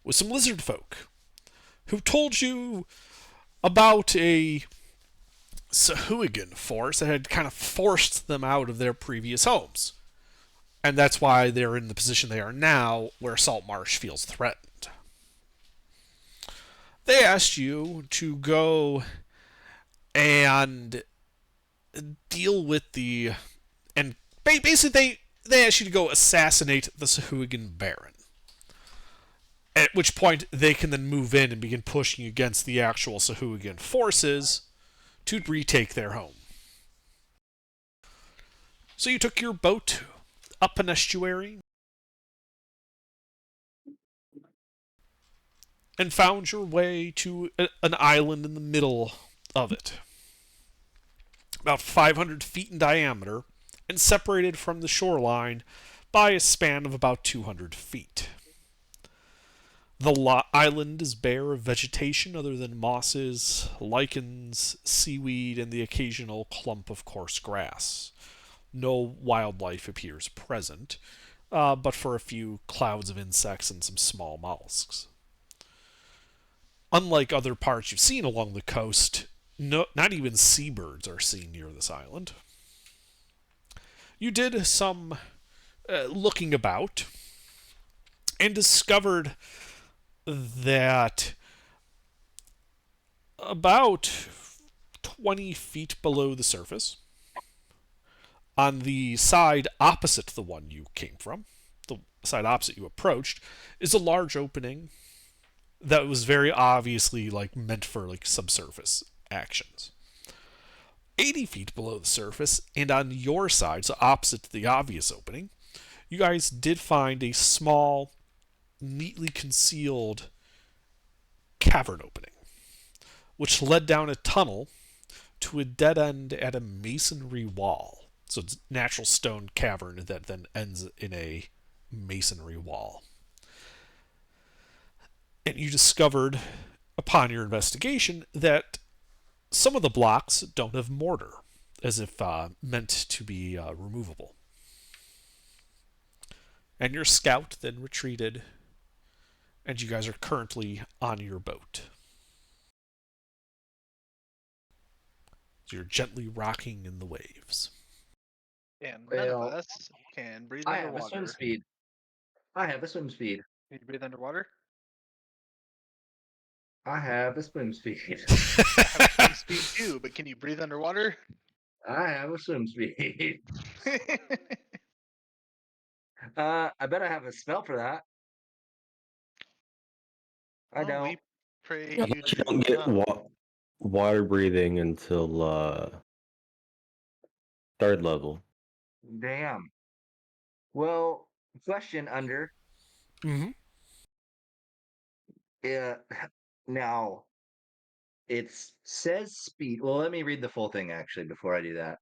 with some lizard folk who told you about a Sahuagin force that had kind of forced them out of their previous homes. And that's why they're in the position they are now, where Salt Marsh feels threatened. They asked you to go and deal with the. And basically, they asked you to go assassinate the Sahuagin Baron. At which point, they can then move in and begin pushing against the actual Sahuagin forces to retake their home. So you took your boat up an estuary and found your way to an island in the middle of it, about 500 feet in diameter, and separated from the shoreline by a span of about 200 feet. The island is bare of vegetation other than mosses, lichens, seaweed, and the occasional clump of coarse grass. No wildlife appears present, but for a few clouds of insects and some small mollusks. Unlike other parts you've seen along the coast, not even seabirds are seen near this island. You did some looking about and discovered that about 20 feet below the surface, on the side opposite the one you came from, the side opposite you approached, is a large opening that was very obviously meant for subsurface actions. 80 feet below the surface, and on your side, so opposite the obvious opening, you guys did find a small, neatly concealed cavern opening, which led down a tunnel to a dead end at a masonry wall. So it's a natural stone cavern that then ends in a masonry wall. And you discovered, upon your investigation, that some of the blocks don't have mortar, as if meant to be removable. And your scout then retreated, and you guys are currently on your boat. So you're gently rocking in the waves. And none of Well, us can breathe I have a swim underwater. speed. I have a swim speed. Can you breathe underwater? I have a swim speed. I have a swim speed too, but can you breathe underwater? I have a swim speed. I bet I have a spell for that. I Well, don't. we pray I you bet you do don't get not. water breathing until third level. Damn. Well, question under. Mm-hmm. Uh, now it says speed. Well, let me read the full thing actually before I do that.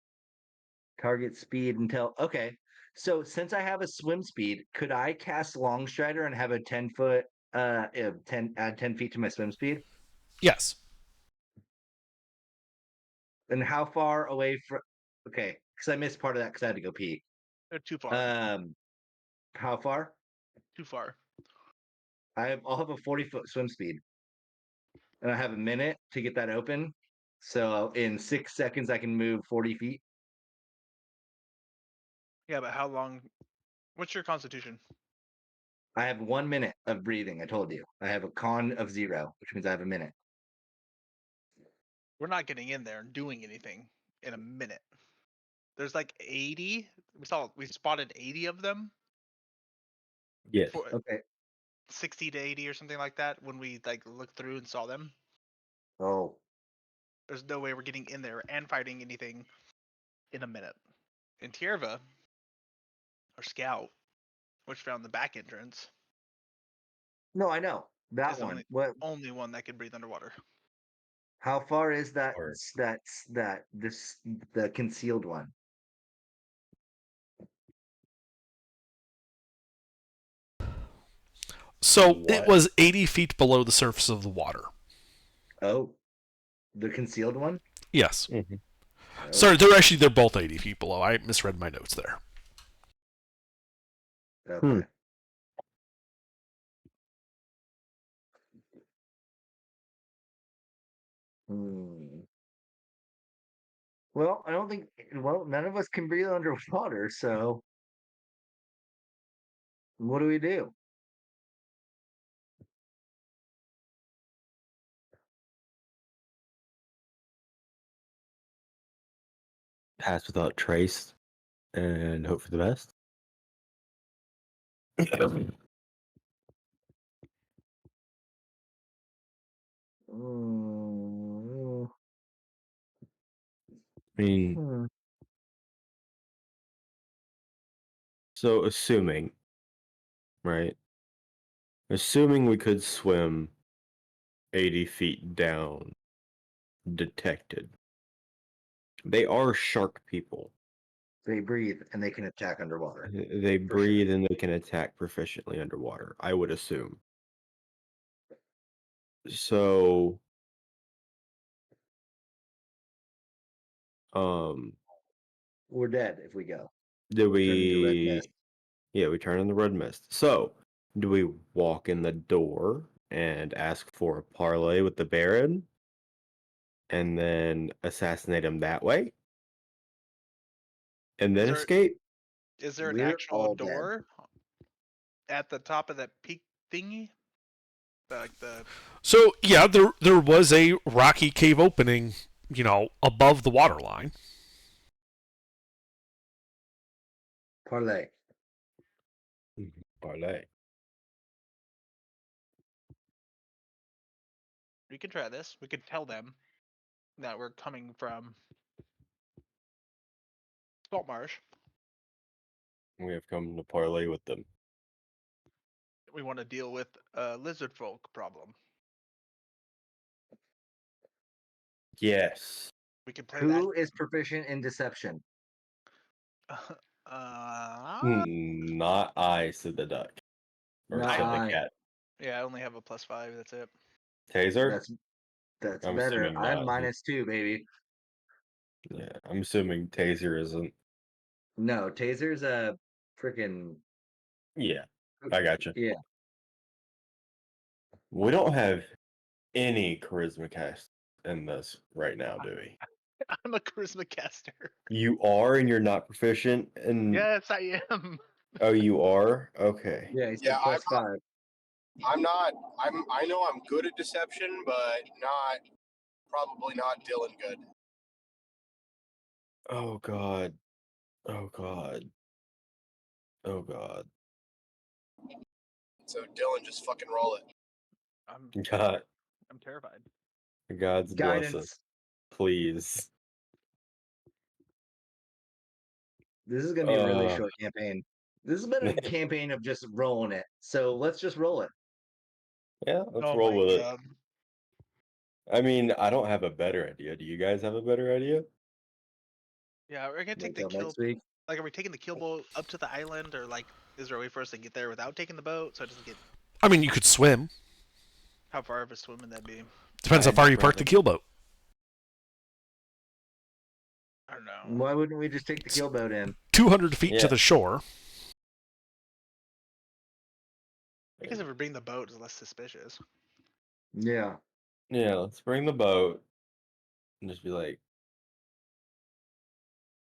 Target speed until okay. So since I have a swim speed, could I cast Long Strider and have a 10 foot 10 feet to my swim speed? Yes. And how far away from okay, because I missed part of that because I had to go pee. They're too far. Um how far? Too far. I'll have a 40 foot swim speed. And I have a minute to get that open. So in 6 seconds I can move 40 feet. Yeah, but how long? What's your constitution? I have 1 minute of breathing. I told you. I have a con of 0, which means I have a minute. We're not getting in there and doing anything in a minute. There's like 80. We spotted 80 of them. Yes. For Okay. 60 to 80 or something like that when we looked through and saw them. Oh. There's no way we're getting in there and fighting anything in a minute. And Tierva, our scout, which found the back entrance, No, I know. That is the one. What only one that can breathe underwater. how far is that Or the concealed one? So it what? was 80 feet below the surface of the water. Oh. The concealed one? Yes. Mhm. Oh. Sorry, they're both 80 feet below. I misread my notes there. Okay. Hmm. Well, I don't think. Well, none of us can breathe underwater, so what do we do? Pass without trace and hope for the best. Mm, I mean, hmm. so assuming, right? Assuming we could swim 80 feet down, detected. They are shark people. They breathe and they can attack underwater. They For sure. breathe and they can attack proficiently underwater, I would assume. So, um, We're dead if we go. do Turn into red we? mist. Yeah, we turn on the red mist. So, do we walk in the door and ask for a parlay with the Baron, and then assassinate him that way, and then Is there escape? is there an We're actual all dead. door at the top of that peak thingy? Like the So yeah, there was a rocky cave opening, above the water line. Parlay. Parlay. we could try this. We could tell them that we're coming from Salt Marsh. We have come to parlay with them. We want to deal with a lizard folk problem. Yes. We can play Who is proficient in deception? that. Not I, said the duck. Or Not said the I. cat. Yeah, I only have a +5. That's it. Taser? That's I'm better. assuming I'm not. -2, baby. Yeah, I'm assuming Taser isn't. No, Taser's a freaking Yeah, I got you. yeah. We don't have any charisma cast in this right now, do we? I'm a charisma caster. You are, and you're not proficient. And Yes, I am. oh, you are. Okay. Yeah, he's Yeah, +5. I'm not. I know I'm good at deception, but not probably not Dylan good. Oh God. Oh God. Oh God. So Dylan, just fucking roll it. I'm God. I'm terrified. God's blessing. Guidance. Please. This is gonna be a really short campaign. This has been a campaign of just rolling it. So let's just roll it. Yeah, let's Oh roll my with it. god. I mean, I don't have a better idea. Do you guys have a better idea? Yeah, we're gonna take Wait the till kill. next week. Like, are we taking the kill boat up to the island, or like, is there a way for us to get there without taking the boat, so it doesn't get? I mean, you could swim. How far of a swim would that be? Depends how I'd far you park the rather- keel boat. I don't know. Why wouldn't we just take the kill boat in? 200 feet Yeah. to the shore. I guess if we bring the boat, it's less suspicious. Yeah. Yeah, let's bring the boat and just be like,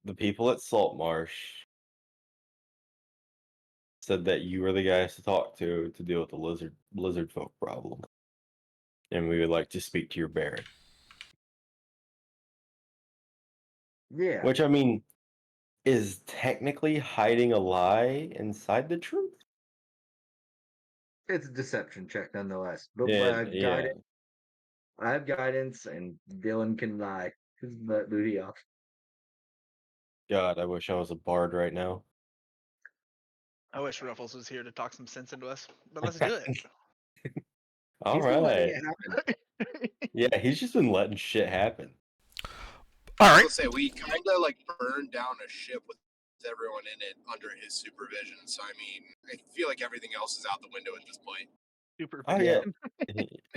the people at Salt Marsh said that you were the guys to talk to deal with the lizard folk problem, and we would like to speak to your Baron. Yeah. Which, I mean, is technically hiding a lie inside the truth. It's a deception check nonetheless. But Yeah, guidance. I have guidance, and Dylan can lie his butt booty off. God, I wish I was a bard right now. I wish Ruffles was here to talk some sense into us, but let's do it. All He's been letting right. it happen. Yeah, he's just been letting shit happen. All I right. will say we kind of like burned down a ship with everyone in it under his supervision. So I mean, I feel like everything else is out the window at this point. Super. Oh yeah.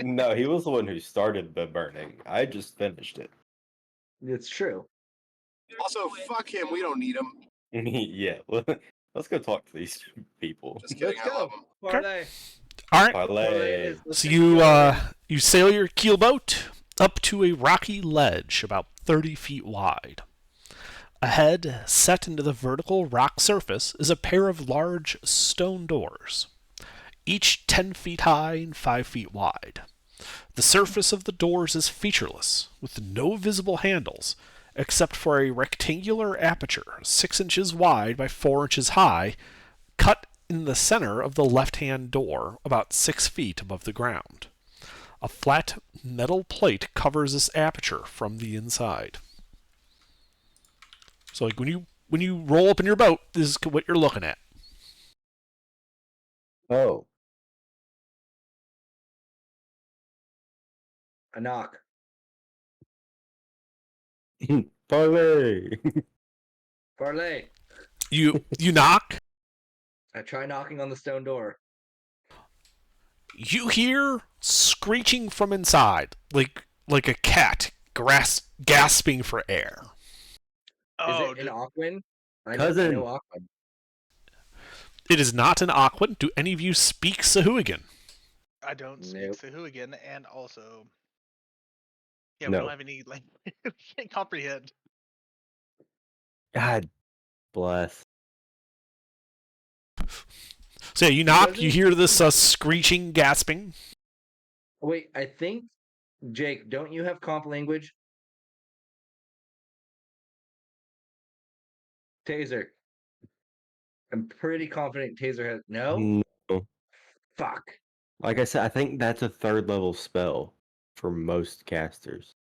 No, he was the one who started the burning. I just finished it. It's true. Also, fuck him. We don't need him. Yeah, let's go talk to these people. Just kidding. Let's I love go. him. Parlay. All right. Parlay it Parlay. is. Let's So take the kill boat in. you sail your keel boat up to a rocky ledge about 30 feet wide. Ahead, set into the vertical rock surface, is a pair of large stone doors, each 10 feet high and 5 feet wide. The surface of the doors is featureless, with no visible handles, except for a rectangular aperture 6 inches wide by 4 inches high, cut in the center of the left-hand door, about 6 feet above the ground. A flat metal plate covers this aperture from the inside. So, like when you roll up in your boat, this is what you're looking at. Oh. A knock. Parlay. Parlay. You knock. I try knocking on the stone door. You hear screeching from inside, like a cat gasping for air. Is Oh, it an Aquan? I Cousin. know Aquan. It is not an Aquan. Do any of you speak Sahuagin? I don't speak Nope. Sahuagin, and also, yeah, we No. don't have any like we can't comprehend. God bless. So yeah, you knock. You Doesn't- hear this screeching, gasping. Wait, I think, Jake, don't you have comp language? Taser. I'm pretty confident Taser has. No? No. Fuck. Like I said, I think that's a 3rd level spell for most casters.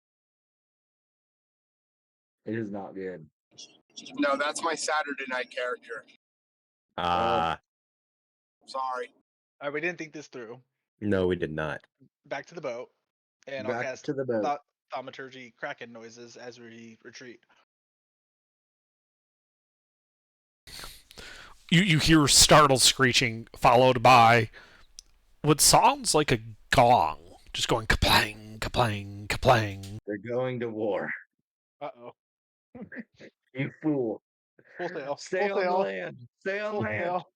It is not good. No, that's my Saturday night character. Ah, Sorry. All right, we didn't think this through. no, we did not. Back to the boat, and I'll Back cast to the boat. thaumaturgy kraken noises as we retreat. You hear startled screeching, followed by what sounds like a gong, just going kaplang, kaplang, kaplang. They're going to war. Uh-oh. You fool. Full sail. Stay Full on sail. land. Stay on Full land. sail.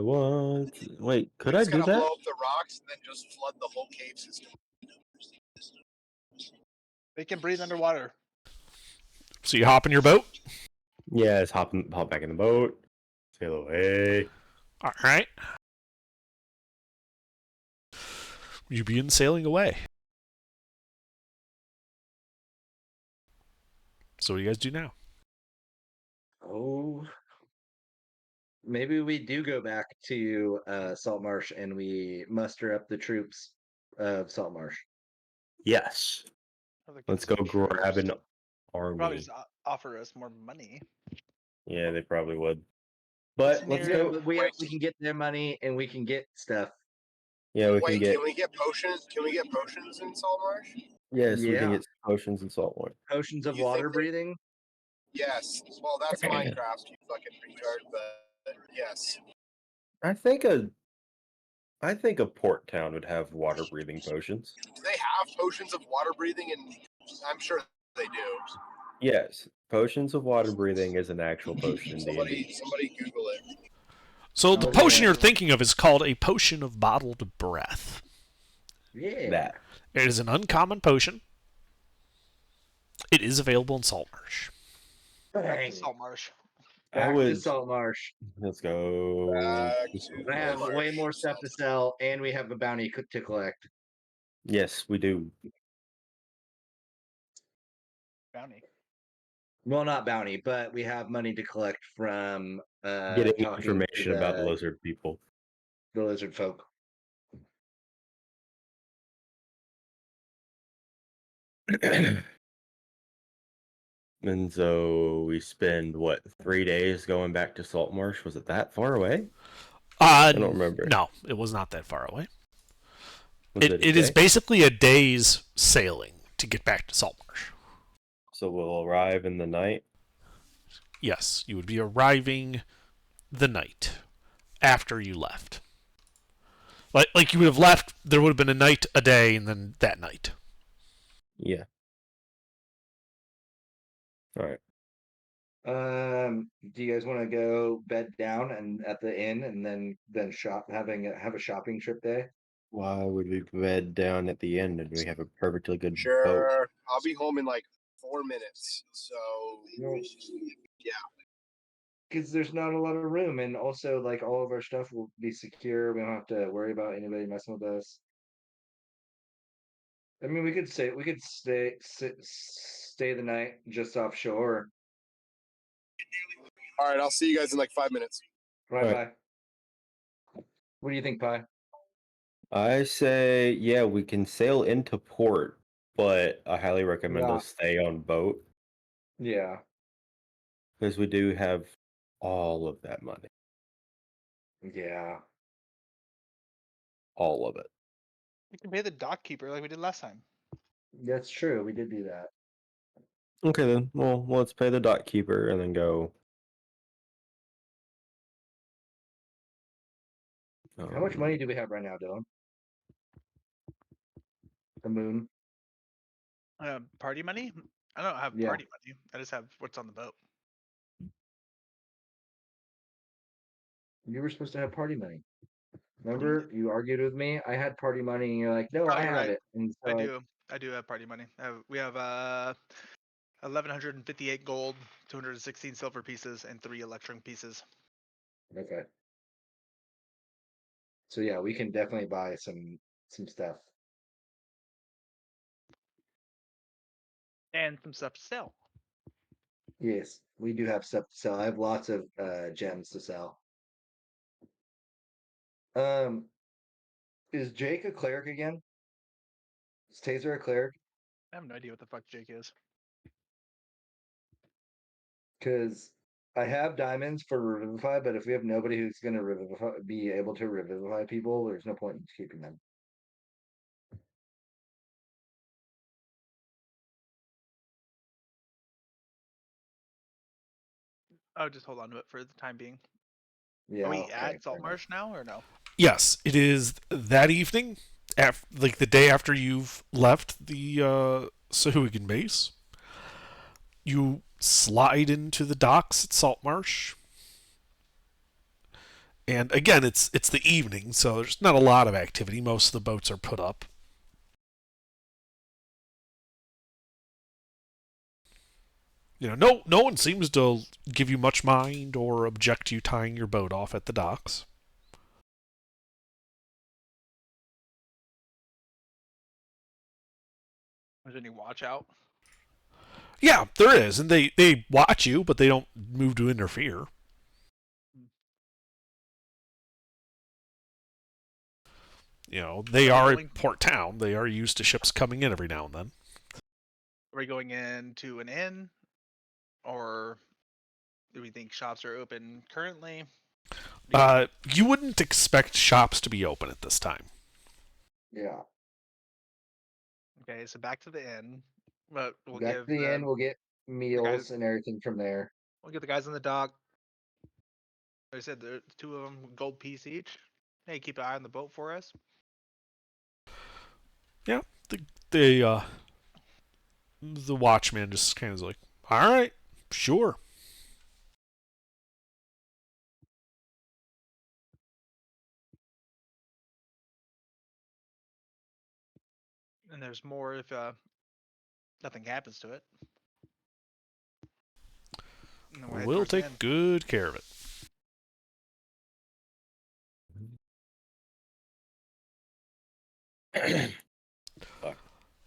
What? Wait, could We I just do gotta that? blow up the rocks and then just flood the whole cave system. They can breathe underwater. So you hop in your boat. Yes, hop back in the boat. Sail away. All right. You begin sailing away. So what do you guys do now? Oh. Maybe we do go back to Saltmarsh and we muster up the troops of Saltmarsh. Yes. Or they Let's get go some grab troops. an Probably army. just offer us more money. Yeah, they probably would. What's But let's near- go. We can get their money and we can get stuff. Yeah, we Wait, can get. can we get potions? Can we get potions in Saltmarsh? Yes, we can Yeah. get potions and salt water. Potions of You think water that- breathing. Yes. Well, that's Minecraft, you fucking retard. But yes, I think a port town would have water breathing potions. do they have potions of water breathing? And I'm sure they do. Yes, potions of water breathing is an actual potion in D&D. Somebody Google it. So the Oh, potion yeah. you're thinking of is called a potion of bottled breath. Yeah. That. It is an uncommon potion. It is available in Saltmarsh. Bang. Saltmarsh. Back to would- Saltmarsh. Let's go. Back to I have Saltmarsh. way more stuff to sell, and we have a bounty to collect. Yes, we do. Bounty. Well, not bounty, but we have money to collect from Getting talking to information about the lizard people. the lizard folk. And so we spend what 3 days going back to Saltmarsh? Was it that far away? I don't remember. No, it was not that far away. Was It a is day? basically a day's sailing to get back to Saltmarsh. So we'll arrive in the night. Yes, you would be arriving the night after you left. Like you would have left, there would have been a night, a day, and then that night. Yeah. All right. Do you guys want to go bed down and at the inn, and then have a shopping trip day? Why would we bed down at the end and we have a perfectly good boat? Sure. I'll be home in like 4 minutes. So yeah. Because there's not a lot of room, and also like all of our stuff will be secure. We don't have to worry about anybody messing with us. I mean, we could stay the night just offshore. All right, I'll see you guys in like 5 minutes. Right, Right. bye. What do you think, Pi? I say, yeah, we can sail into port, but I highly recommend Yeah. us stay on boat Yeah. because we do have all of that money, Yeah. all of it. We can pay the dock keeper like we did last time. That's true. We did do that. Okay, then. Well, let's pay the dock keeper and then go. How much money do we have right now, Dylan? The moon. Party money? I don't have Yeah. party money. I just have what's on the boat. You were supposed to have party money. do you Remember, you argued with me. I had party money, and you're like, "No, I Oh, have right. it." And so I do. I do have party money. We have 1,158 gold, 216 silver pieces, and 3 electrum pieces. Okay. So yeah, we can definitely buy some stuff. And some stuff to sell. Yes, we do have stuff to sell. I have lots of gems to sell. Is Jake a cleric again? Is Taser a cleric? I have no idea what the fuck Jake is. Because I have diamonds for revivify, but if we have nobody who's going to be able to revivify people, there's no point in keeping them. Oh, just hold on to it for the time being. Yeah. Are we Okay, at fair enough. Saltmarsh now or no? Yes, it is that evening, like the day after you've left the Sahuagin base. You slide into the docks at Saltmarsh. And again, it's the evening, so there's not a lot of activity. Most of the boats are put up. No one seems to give you much mind or object to you tying your boat off at the docks. Is there any watch out? Yeah, there is, and they watch you, but they don't move to interfere. They are a port town. They are used to ships coming in every now and then. Are we going into an inn? Or do we think shops are open currently? You wouldn't expect shops to be open at this time. Yeah. Okay, so back to the inn. But we'll Back give to the end, we'll get meals and everything from there. We'll get the guys on the dock. Like I said, there's 2 of them gold piece each. Hey, keep an eye on the boat for us. Yeah, the watchman just kind of like, all right, sure. And there's more if nothing happens to it. We'll take good care of it.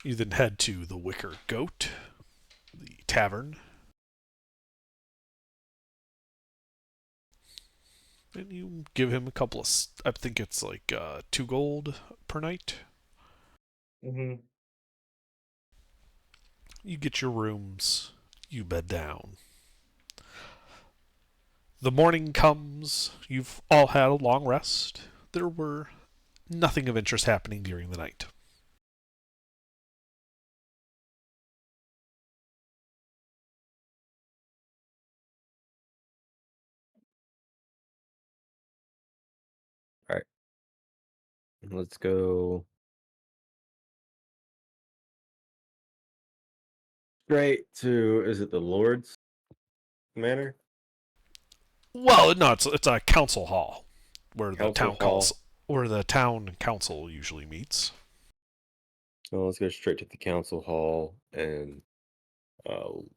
You then head to the Wicker Goat, the tavern. And you give him a couple of, I think it's like 2 gold per night. Mm-hmm. You get your rooms, you bed down. The morning comes, you've all had a long rest. There were nothing of interest happening during the night. All right. Let's go straight to, is it the Lord's Manor? Well, no, it's a council hall where the Council town calls hall. where the town council usually meets. So let's go straight to the council hall and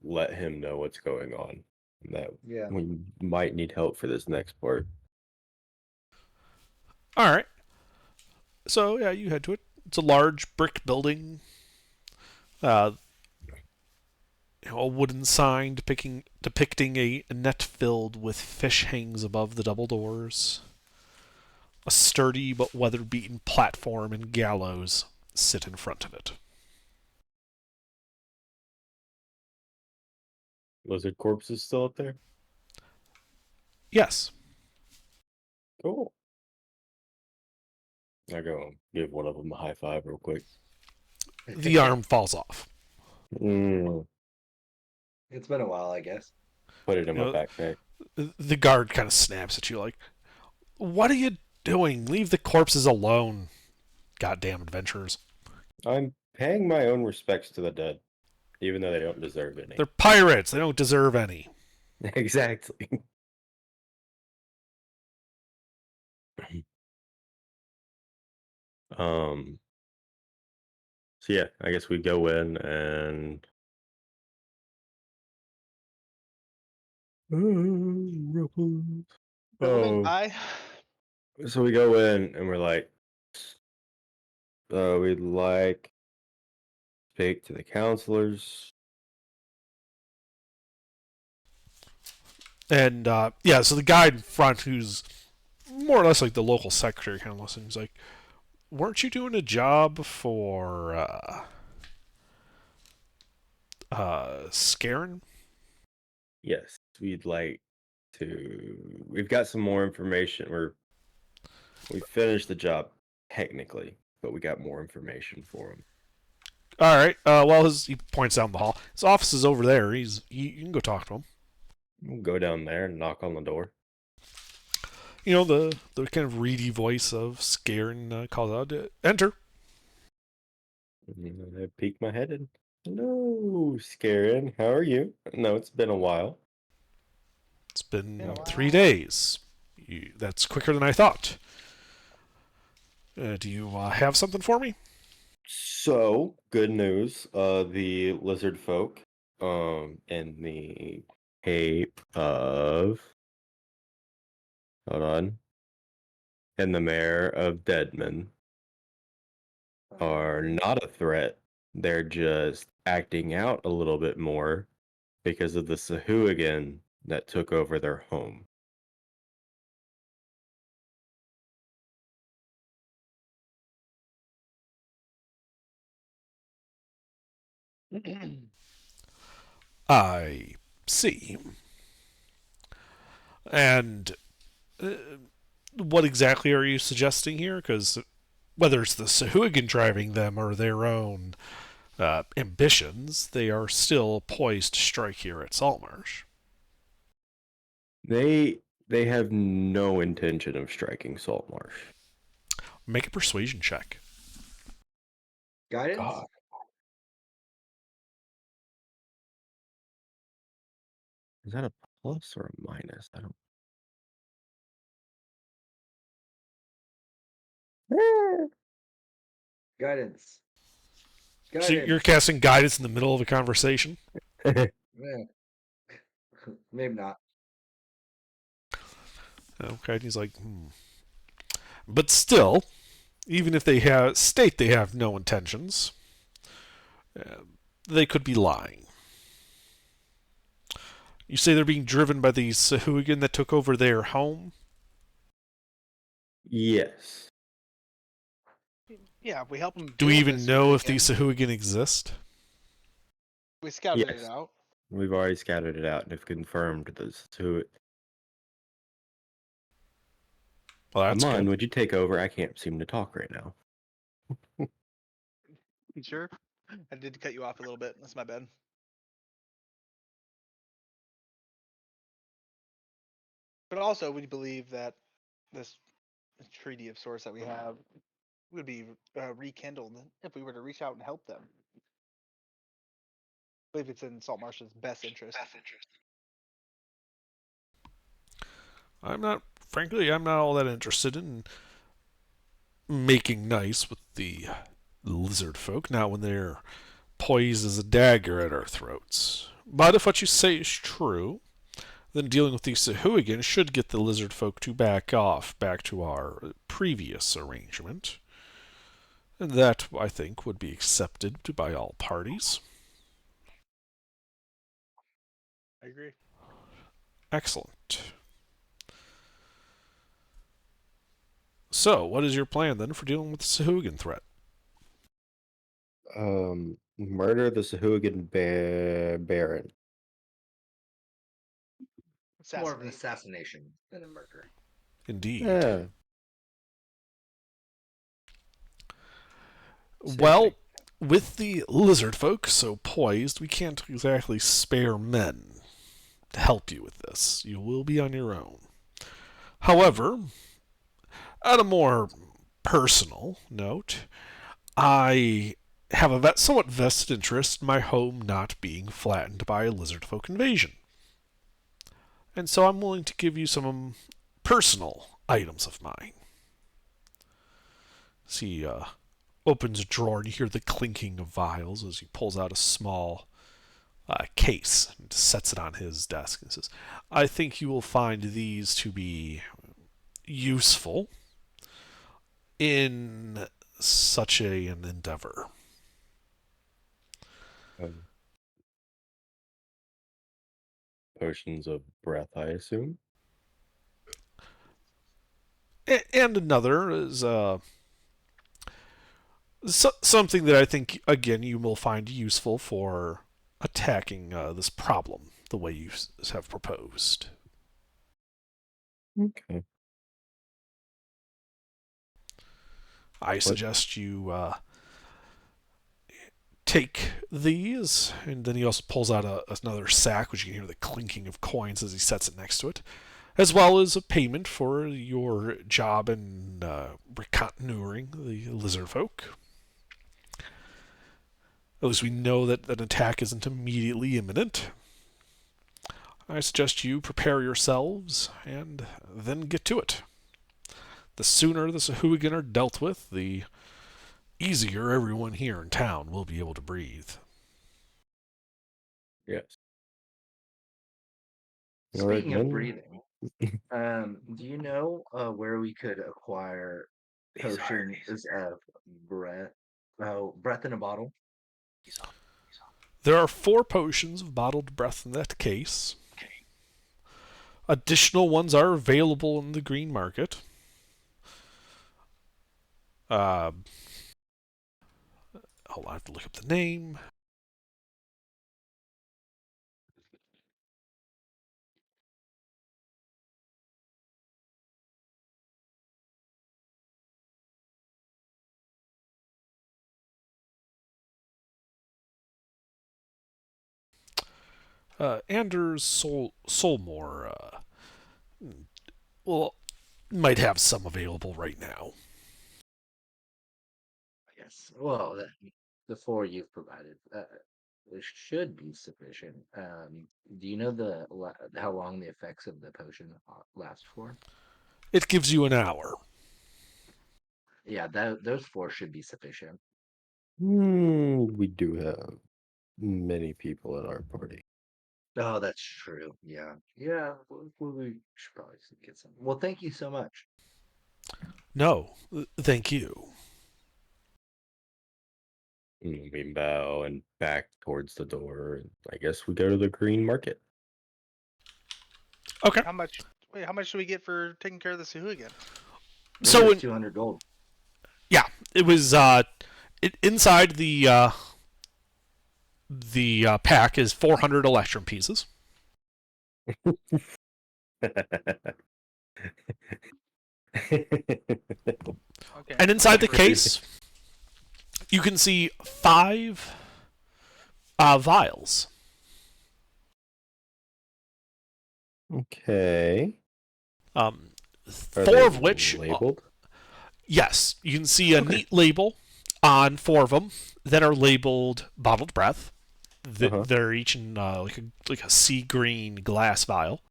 let him know what's going on. And that Yeah. we might need help for this next part. All right. So yeah, you head to it. It's a large brick building. Uh, a wooden sign depicting a net filled with fish hangs above the double doors. A sturdy but weather-beaten platform and gallows sit in front of it. Lizard corpse is still up there? Yes, Cool. I go give one of them a high five real quick. the arm falls off. Mm, It's been a while, I guess. put it in You my know, backpack. the guard kind of snaps at you like, "What are you doing? Leave the corpses alone, goddamn adventurers. I'm paying my own respects to the dead, even though they don't deserve any. They're pirates. They don't deserve any." Exactly. um. So yeah, I guess we go in and Filament oh, eye. so we go in and we're like, we'd like to speak to the counselors. And yeah, so the guy in front, who's more or less like the local secretary, kind of listens. He's like, "Weren't you doing a job for Scarin?" Yes, we'd like to. We've got some more information. We finished the job technically, but we got more information for him. All right. Well, he points down the hall. His office is over there. You can go talk to him. We'll go down there and knock on the door. You know, the kind of reedy voice of Scarin calls out, "Enter." And I peek my head in. Hello, Scarin. How are you? No, it's been a while. It's been Been a while. 3 days. That's quicker than I thought. Do you have something for me? So, good news. The lizard folk, in the Cape of, hold on, and the mayor of Deadman are not a threat. They're just acting out a little bit more because of the Sahuagin that took over their home. I see. And uh, what exactly are you suggesting here? Because whether it's the Sahuagin driving them or their own ambitions, they are still poised to strike here at Saltmarsh. They have no intention of striking Saltmarsh. Make a persuasion check. Guidance? God. Is that a plus or a minus? I don't. Guidance. So you're Guidance. casting guidance in the middle of a conversation? Yeah. Maybe not. Okay, he's like, But still, even if they state they have no intentions, uh, they could be lying. You say they're being driven by the Sahuagin that took over their home? Yes. Yeah, we help them. Do we even know if these Sahuagin exist? We scouted Yes. it out. We've already scattered it out and have confirmed this. So, Well, that's Amon, good. would you take over? I can't seem to talk right now. You sure? I did cut you off a little bit. That's my bad. But also, we believe that this treaty of sorts that we have would be rekindled if we were to reach out and help them. I believe it's in Saltmarsh's best interest. Frankly, I'm not all that interested in making nice with the lizard folk, not when they're poised as a dagger at our throats. But if what you say is true, then dealing with these Sahuagin should get the lizard folk to back off back to our previous arrangement. And that, I think, would be accepted by all parties. I agree. Excellent. So, what is your plan then for dealing with the Sahuagin threat? Murder the Sahuagin Baron. It's more of an Assassinate. assassination than a murder. Indeed. Yeah. Same Well, thing. with the lizard folk so poised, we can't exactly spare men to help you with this. You will be on your own. However, on a more personal note, I have a somewhat vested interest in my home not being flattened by a lizard folk invasion. And so I'm willing to give you some personal items of mine. See, opens a drawer and you hear the clinking of vials as he pulls out a small case and sets it on his desk and says, I think you will find these to be useful in such an endeavor. Um, Potions of breath, I assume. And another is something that I think, again, you will find useful for attacking this problem the way you have proposed. Okay. I suggest you take these, and then he also pulls out another sack, which you can hear the clinking of coins as he sets it next to it, as well as a payment for your job in reconnoitering the lizard folk. At least we know that an attack isn't immediately imminent. I suggest you prepare yourselves and then get to it. The sooner the Sahuagin are dealt with, the easier everyone here in town will be able to breathe. Yes. All right, Speaking of then. breathing, do you know where we could acquire potions of breath? Oh, breath in a bottle. There are 4 potions of bottled breath in that case. Additional ones are available in the green market. I'll have to look up the name. Anders Solmore well, might have some available right now. Yes. Well, the 4 you've provided it should be sufficient. Do you know how long the effects of the potion last for? It gives you an hour. Yeah, those 4 should be sufficient. We do have many people in our party. Oh, that's true. Yeah, yeah. We should probably get some. Well, thank you so much. No, thank you. We bow and back towards the door. And I guess we go to the green market. Okay. How much? Wait, how much do we get for taking care of the Sahuagin? So 200 gold. yeah, it was inside the pack is 400 electrum pieces. Okay. And inside the case, you can see 5 vials. Okay. Are 4 they of which labeled? Yes, you can see a neat label on 4 of them that are labeled bottled breath. They're each in like a sea green glass vial.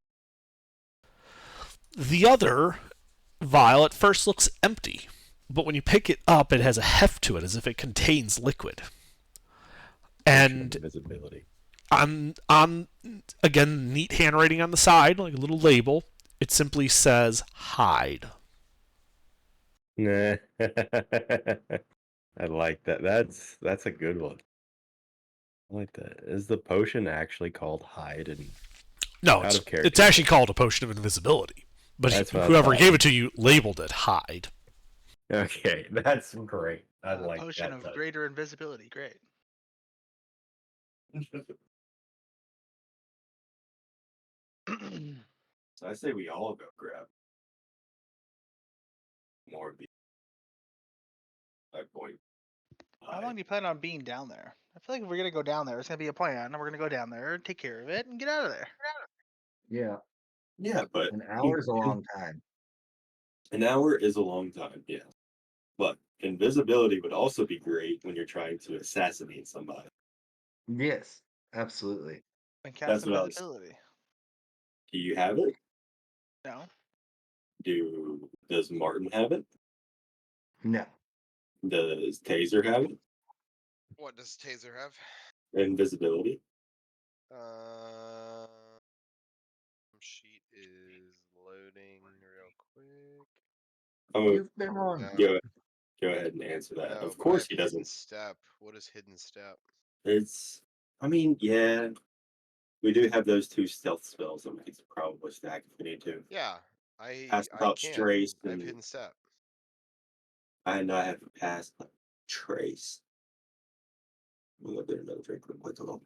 The other vial at first looks empty, but when you pick it up, it has a heft to it, as if it contains liquid. Potion And invisibility. on again, neat handwriting on the side, like a little label. It simply says hide. Nah. I like that. That's a good one. I like that. Is the potion actually called hide and No, out it's of character? it's actually called a potion of invisibility, but That's what I whoever thought. gave it to you labeled it hide. Okay, that's great. I like Potion that of touch. greater invisibility. Great. So I say we all go grab more of the 5 point. How long do you plan on being down there? I feel like if we're gonna go down there, it's gonna be a plan, and we're gonna go down there, take care of it, and get out of there. Yeah, Yeah, but an hour is a long time. an hour is a long time, yeah. But invisibility would also be great when you're trying to assassinate somebody. Yes, absolutely. And cast That's what I was. invisibility. Do you have it? No. Does Martin have it? No. Does Taser have it? What does Taser have? Invisibility. Uh, sheet is loading real quick. Oh, You've been wrong. No, go ahead and answer that. no, Of but I course have he hidden doesn't. step. What is hidden step? I mean, yeah, we do have those 2 stealth spells that we could probably stack if we need to. Yeah, I Pass I without can. trace, I have and hidden step. I know I have to pass trace. We'll get another drink real quick. Hold on.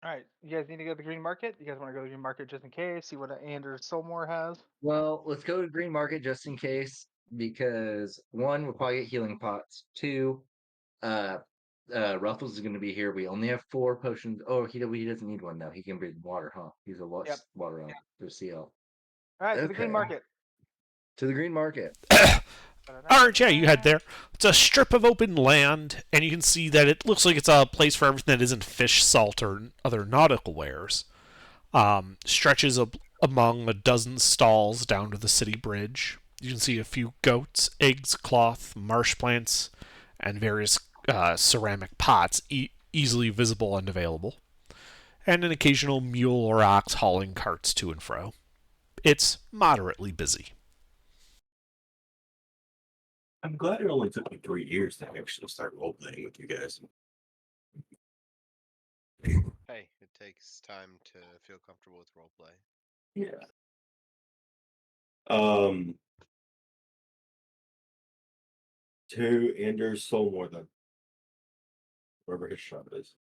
All right, you guys need to go to the green market. You guys want to go to the green market just in case? See what Anders Solmore has. Well, let's go to Green Market just in case, because one, we'll probably get healing pots. Two, uh, Ruffles is going to be here. We only have 4 potions. Oh, he doesn't need one though. He can breathe water, huh? He's a Yep. water elf. There's CL. All right, to the green Okay. market. To the Green Market. Alright, yeah, you head there. It's a strip of open land, and you can see that it looks like it's a place for everything that isn't fish, salt, or other nautical wares. Stretches among a dozen stalls down to the city bridge. You can see a few goats, eggs, cloth, marsh plants, and various ceramic pots easily visible and available, and an occasional mule or ox hauling carts to and fro. It's moderately busy. I'm glad it only took me 3 years to actually start role playing with you guys. Hey, it takes time to feel comfortable with roleplay. Yeah. To Anders Solmore then. Wherever his shop is.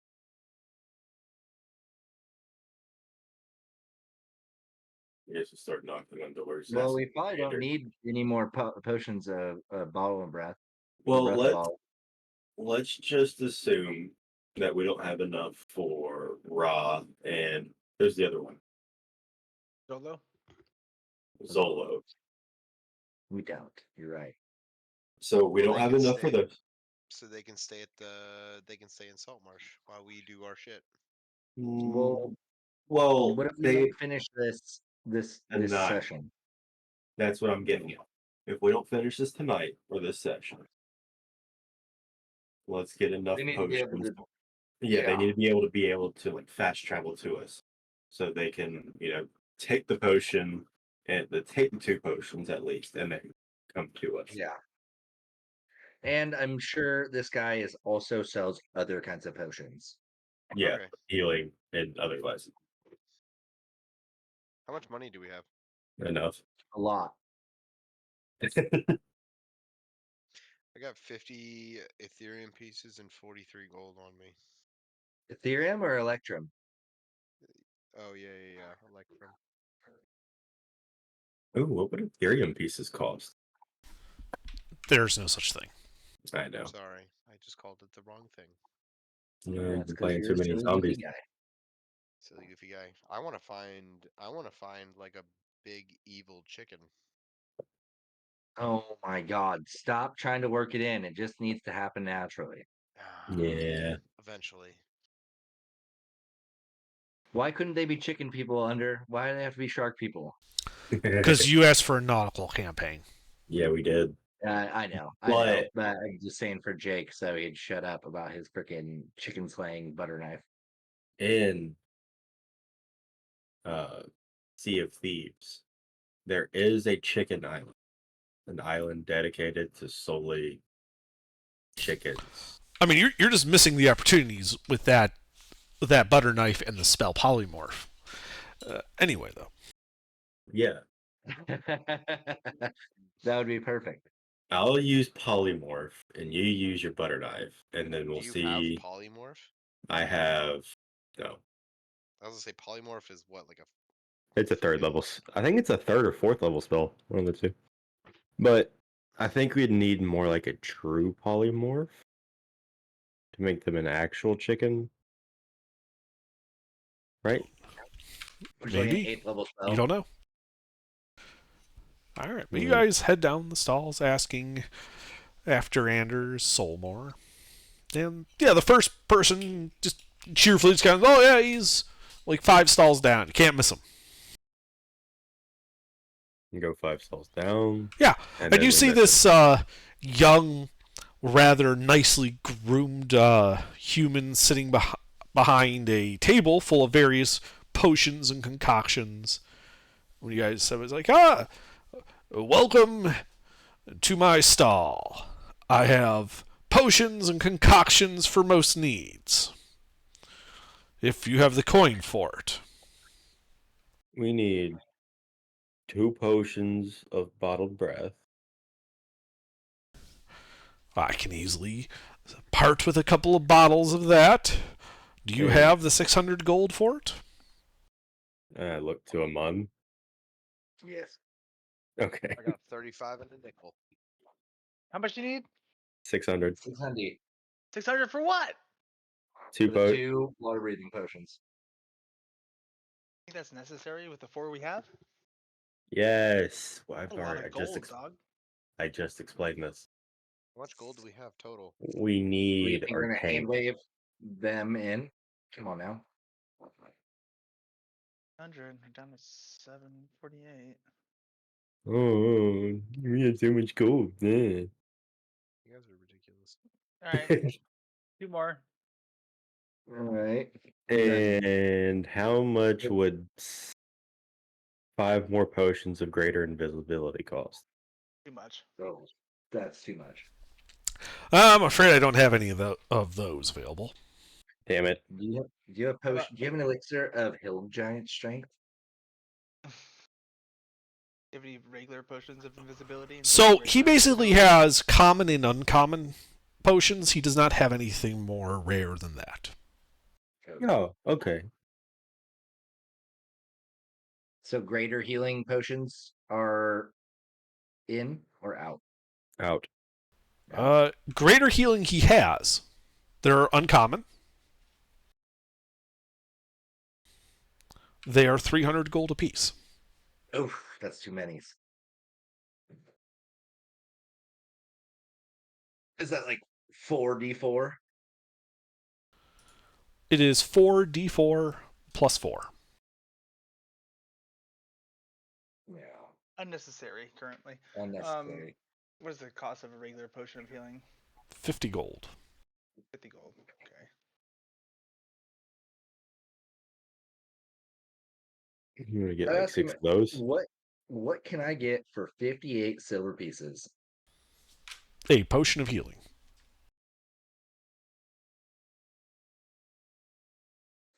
You guys will start knocking on doors. Well, we asking probably don't Anders. need any more potions of bottle of breath. Well, breath bottle. let's just assume that we don't have enough for Ra and there's the other one, Solo. Zolo. We don't. You're right. So we Well, don't they have can enough for stay- those. So they can stay in Saltmarsh while we do our shit. Well, Well, what if we they don't finish this tonight. session? That's what I'm getting at. If we don't finish this tonight or this session, let's get enough They need to be able potions. to. Yeah, they Yeah. need to be able to like fast travel to us, so they can take the potion and take the 2 potions at least, and then come to us. Yeah. And I'm sure this guy is also sells other kinds of potions. Yeah, Okay. healing and otherwise How much money do we have? enough. A lot. I got 50 Ethereum pieces and 43 gold on me. Ethereum or Electrum? Oh yeah. Electrum. Ooh, what would Ethereum pieces cost? There's no such thing. I know. Sorry, I just called it the wrong thing. Yeah, That's I've been because playing you're too a many silly zombies. goofy guy. Silly goofy guy. I want to find like a big evil chicken. Oh my god. Stop trying to work it in. It just needs to happen naturally. Yeah. Eventually. Why couldn't they be chicken people under? Why do they have to be shark people? Because you asked for a nautical campaign. Yeah, we did. I know, But- but I'm just saying for Jake, so he'd shut up about his freaking chicken slaying butter knife. In Sea of Thieves, there is a chicken island, an island dedicated to solely chickens. I mean, you're just missing the opportunities with that butter knife and the spell polymorph. Anyway, though, Yeah, That would be perfect. I'll use polymorph and you use your butter knife, and then we'll Do you see. have polymorph? I have no. I was gonna say polymorph is what, like a It's a third level. I think it's a third or fourth level spell. One of the two. But I think we'd need more like a true polymorph to make them an actual chicken, right? Which is like an maybe 8th level spell. you don't know. All right, but you Mm. guys head down the stalls asking after Anders Solmore, and yeah, the first person just cheerfully just kind of, oh yeah, he's like 5 stalls down. You can't miss him. And go 5 stalls down. Yeah, And and then you we see miss this young, rather nicely groomed human sitting behind a table full of various potions and concoctions. When you guys said, it's like, welcome to my stall. I have potions and concoctions for most needs. If you have the coin for it. We need 2 potions of bottled breath. I can easily part with a couple of bottles of that. Do you And have the 600 gold for it? I look to a mun. Yes. Okay. I got 35 and a nickel. How much do you need? 600. 600. 600 for what? 2 For the po- 2 water breathing potions. I think that's necessary with the 4 we have. Yes. Well, A lot of gold, dog. I just explained this. How much gold do we have total? We Do you need think we're our gonna hand tank. wave them in? Come on now. 100. We're down to 748. Oh, we have so much gold. Yeah. You guys are ridiculous. All right, 2 more. All right. And how much would 5 more potions of greater invisibility cost? Too much. Oh, that's too much. I'm afraid I don't have any of those available. Damn it. Do you have potion? Do you have an elixir of hill giant strength? Do you have any regular potions of invisibility? instead So of he regular basically invisibility? has common and uncommon potions. He does not have anything more rare than that. Oh, okay. So greater healing potions are in or out? Out. Greater healing he has. They're uncommon. They are 300 gold apiece. Oof, that's too many. Is that like 4d4? It is 4d4 plus 4. Yeah, Unnecessary currently. unnecessary. What is the cost of a regular potion of healing? 50 gold. 50 gold. Okay. You're gonna get I like asked 6 him, of those. what can I get for 58 silver pieces? A potion of healing.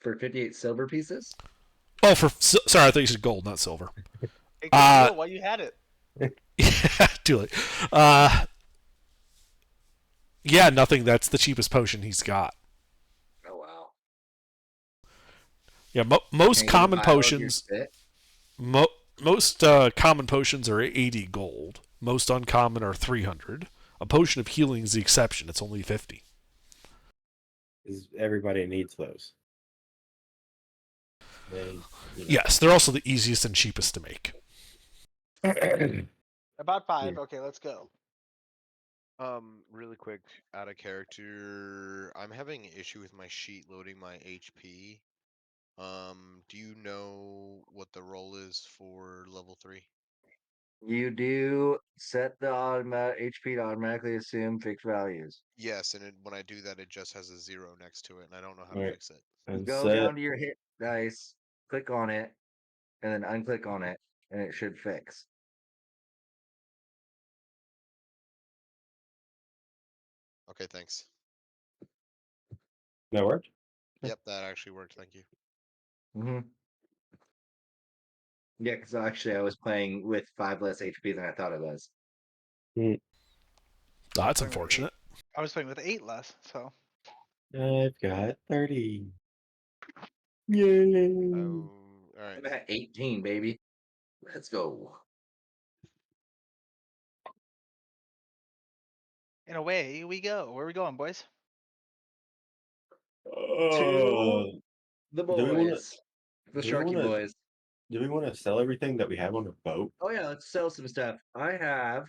For 58 silver pieces? Oh, sorry, I thought you said gold, not silver. Hey, good deal while you had it. Yeah, too late. Yeah, nothing. That's the cheapest potion he's got. Oh wow. Yeah, Can most I get a common vial of your potions. spit? Most common potions are 80 gold. Most uncommon are 300. A potion of healing is the exception. It's only 50. 'Cause everybody needs those. They, Yes, they're also the easiest and cheapest to make. About 5. Okay, let's go. Really quick, out of character, I'm having an issue with my sheet loading my HP. Do you know what the roll is for level 3? You do set the HP to automatically assume fixed values. Yes, and when I do that, it just has a 0 next to it, and I don't know how to Alright. fix it. And Go set. down to your hit dice, click on it, and then unclick on it, and it should fix. Okay, thanks. That worked? Yep, that actually worked. Thank you. Mm-hmm. Yeah, because actually I was playing with 5 less HP than I thought it was. That's Playing with 8. unfortunate. I was playing with 8 less, so I've got 30. Yay! Oh, all right. I'm at 18, baby. Let's go. and away we go. Where are we going, boys? To the do we want to? boys. The Do we want Sharky to? boys. Do we want to sell everything that we have on the boat? Oh yeah, let's sell some stuff. I'm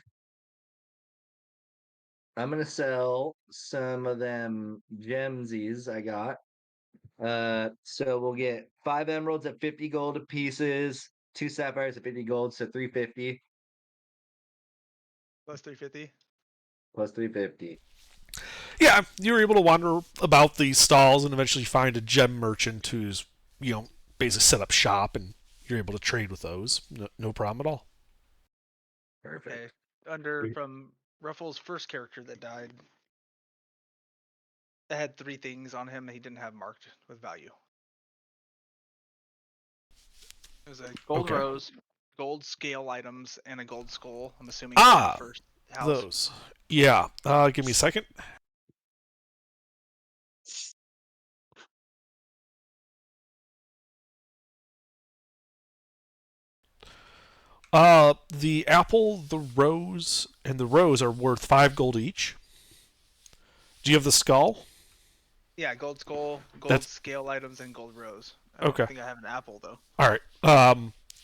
gonna sell some of them gemsies I got. So we'll get 5 emeralds at 50 gold a pieces, 2 sapphires at 50 gold, so 350 Plus 350. plus 350. Yeah, you were able to wander about these stalls and eventually find a gem merchant who's, basically set up shop, and you're able to trade with those. No problem at all. Perfect. Okay. Under from Ruffles' first character that died, that had 3 things on him that he didn't have marked with value. It was a gold Okay. rose, gold scale items, and a gold skull. I'm assuming from the Ah, first house. those. Yeah. Give me a second. The apple, the rose, and the rose are worth 5 gold each. Do you have the skull? Yeah, gold skull, gold That's scale items, and gold rose. I don't okay. think I have an apple though. All right.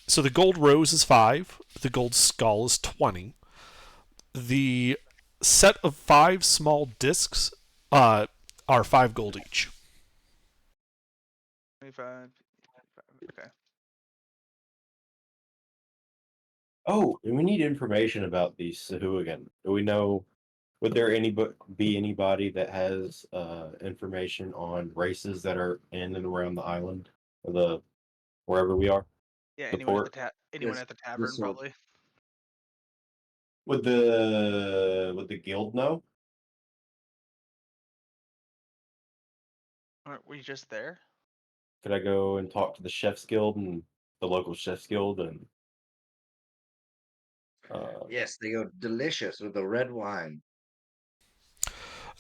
So the gold rose is 5. The gold skull is 20. The set of 5 small discs are 5 gold each. 25. Okay. Oh, and we need information about these Sahuagin. Do we know? Would there be anybody that has information on races that are in and around the island, or the wherever we are, Yeah, the anyone at the port? anyone This at the tavern this will probably. Would the guild know? Were you just there? Could I go and talk to the chef's guild and the local chef's guild and yes, they go delicious with the red wine.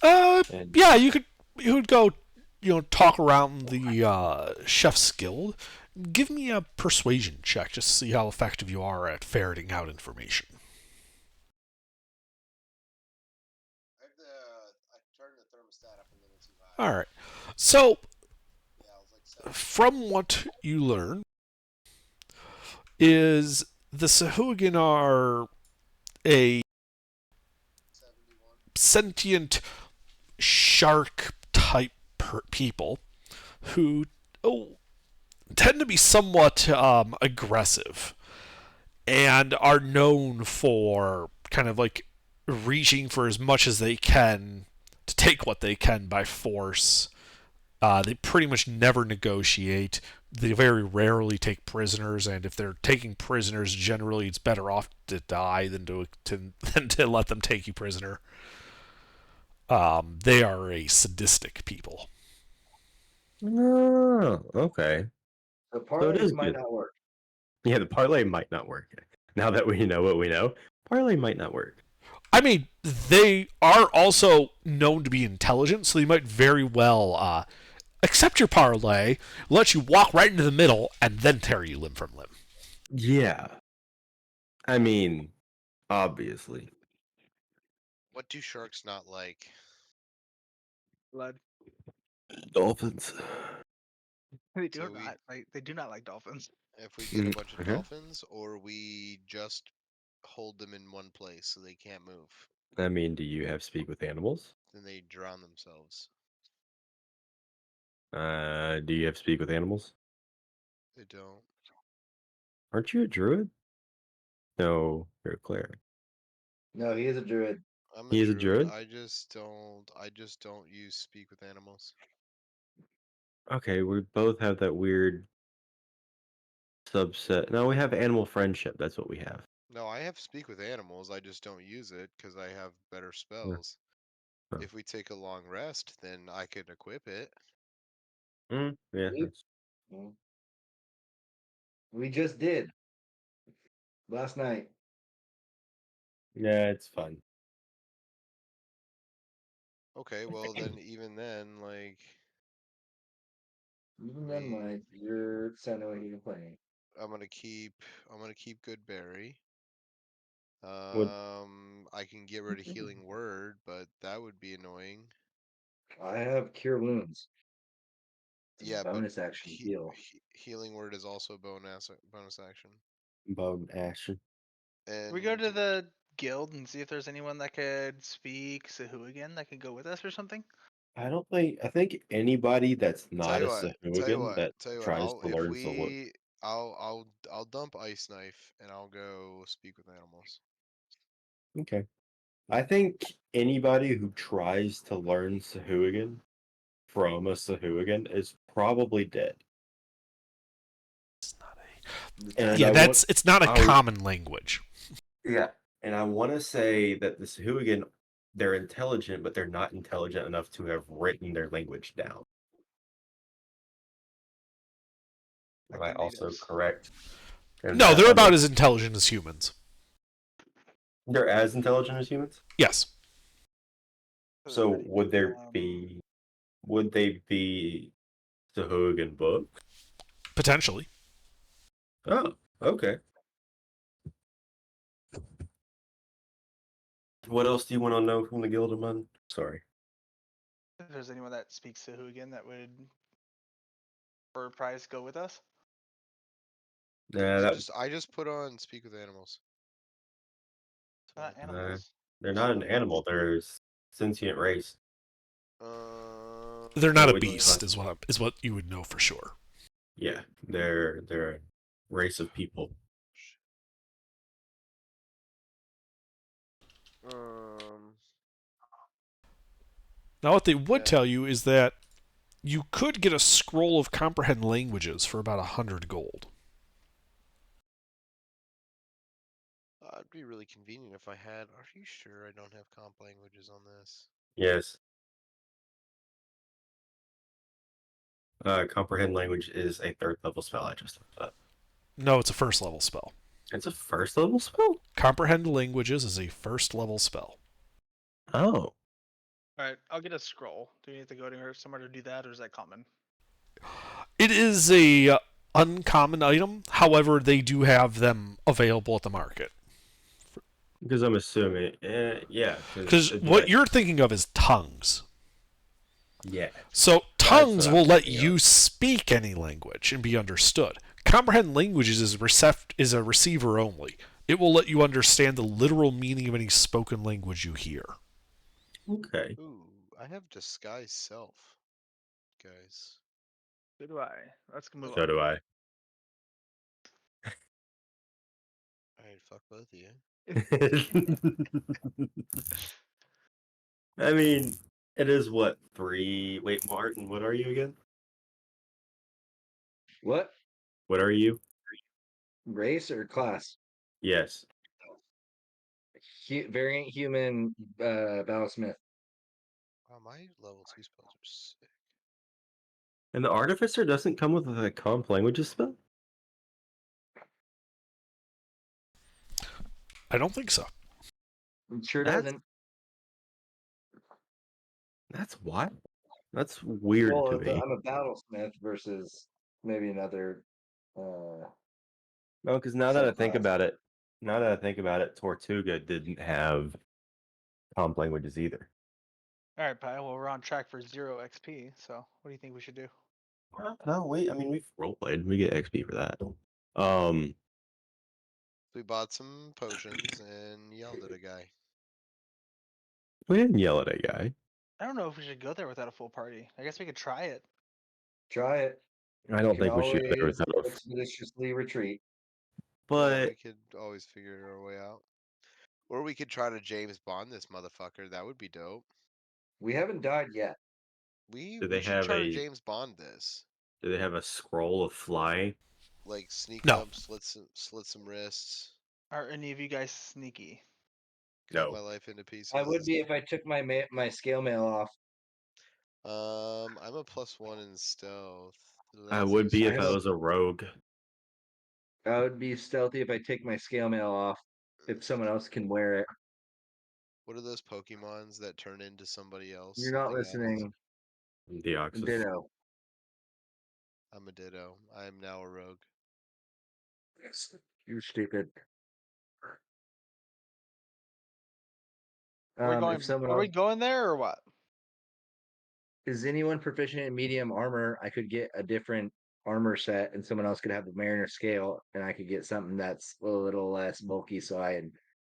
Uh, and yeah, you would go, talk around the chef's guild. Give me a persuasion check just to see how effective you are at ferreting out information. I turned the thermostat up a little too high. All right. So, Yeah, I was like 7. from what you learn, is the Sahuagin are a 71. sentient shark type people who tend to be somewhat aggressive and are known for kind of like reaching for as much as they can to take what they can by force. They pretty much never negotiate. They very rarely take prisoners, and if they're taking prisoners, generally it's better off to die than to let them take you prisoner. They are a sadistic people. oh, okay. The So it parlays is might good. not work. Yeah, the parlay might not work. Now that we know what we know, parlay might not work. I mean, they are also known to be intelligent, so they might very well accept your parlay, let you walk right into the middle, and then tear you limb from limb. Yeah, I mean, obviously. What do sharks not like? Blood. Dolphins. They do So we, not like. They do not like dolphins. if we get a bunch of Okay. dolphins, or we just hold them in one place so they can't move, I mean, do you have speak with animals? then they drown themselves. Do you have speak with animals? They don't. Aren't you a druid? No, you're a cleric. No, he is a druid. I'm a He is a druid. druid? I just don't. I just don't use speak with animals. Okay, we both have that weird subset. No, we have animal friendship. That's what we have. No, I have speak with animals. I just don't use it because I have better Yeah. spells. Oh. If we take a long rest, then I could equip it. Yeah. We- We just did last night. Yeah, it's fun. Okay, well then, even then, like Even I then, mean, Mike, you're sounding like you're playing. I'm gonna keep. I'm gonna keep good berry. Would I can get rid of healing word, but that would be annoying. I have cure wounds. It's a Yeah, but bonus action heal. healing word is also bonus action. bone action. Can we go And to the guild and see if there's anyone that could speak Sahuagin that could go with us or something? I don't think. I think anybody that's tell not you a what, tell you Sahuagin what, that tell you what. tries I'll to if learn Solo. we, I'll dump ice knife and I'll go speak with animals. Okay. I think anybody who tries to learn Sahuagin from a Sahuagin is probably dead. It's not And yeah, I want, it's not a I w- common language. yeah, and I want to say that the Sahuagin, they're intelligent, but they're not intelligent enough to have written their language down. Am Like I the also natives. correct in No, that they're about under? as intelligent as humans. They're as intelligent as humans. Yes. They're So pretty dumb. would they be Sahuagin book? Potentially. Oh, okay. What else do you want to know from the Gildamun? Sorry. If there's anyone that speaks Sahuagin that would, for a prize, go with us. Nah, that I just put on speak with animals. So, Not uh, animals. they're They're not an still animal. beasts. They're a sentient race. They're not What a would you beast, class? is what you would know for sure. Yeah, they're a race of people. um, Now, what they would yeah, tell you is that you could get a scroll of comprehend languages for about 100 gold. it'd be really convenient if I had. Are you sure I don't have comp languages on this? Yes. Comprehend language is a third level spell. I just looked up. No, it's a first level spell. It's a first level spell. Comprehend languages is a first level spell. Oh, All right, I'll get a scroll. Do we need to go anywhere somewhere to do that, or is that common? It is a uncommon item. However, they do have them available at the market. because I'm assuming, yeah, Because what you're thinking of is tongues. yeah, So that's what tongues I'm will let thinking you of. speak any language and be understood. Comprehend languages is a receiver only. It will let you understand the literal meaning of any spoken language you hear. Okay. Ooh, I have disguise self, guys. So do I. Let's move So on. do I. Alright, fuck both of you. I mean, it is what, three? Wait, Martin, what are you again? What? What are you? Race or class? Yes. Variant human battlesmith. Wow, my level 2 spells are sick. And the artificer doesn't come with a comp languages spell? I don't think so. It sure That's doesn't. that's what? That's weird Well, to me. I'm a battlesmith versus maybe another No, because subclass. now that I think about it, Tortuga didn't have comp languages either. All right, Pi. Well, we're on track for 0 XP. So, what do you think we should do? No, wait. I mean, we've roleplayed. We get XP for that. Um, We bought some potions and yelled at a guy. we didn't yell at a guy. I don't know if we should go there without a full party. I guess we could try it. Try it. I We don't can think we should go always without a. expeditiously retreat. Yeah, But we could always figure our way out. Or we could try to James Bond this motherfucker. That would be dope. We haven't died yet. We do we they should have try to a James Bond this. do they have a scroll of flying? Like sneak No. up, slit some wrists, Are any of you guys sneaky? cut my No. life into I would pieces. be if I took my scale mail off. I'm a +1 in stealth. I Let's would use be I if I have James. was a rogue. I would be stealthy if I take my scale mail off. If someone else can wear it. What are those Pokemons that turn into somebody else? You're not Something else. listening. Deoxys. Ditto. I'm a Ditto. I am now a rogue. You're stupid. Are we If going? someone Are else we going there or what? is anyone proficient in medium armor, I could get a different armor set, and someone else could have the Mariner scale, and I could get something that's a little less bulky, so I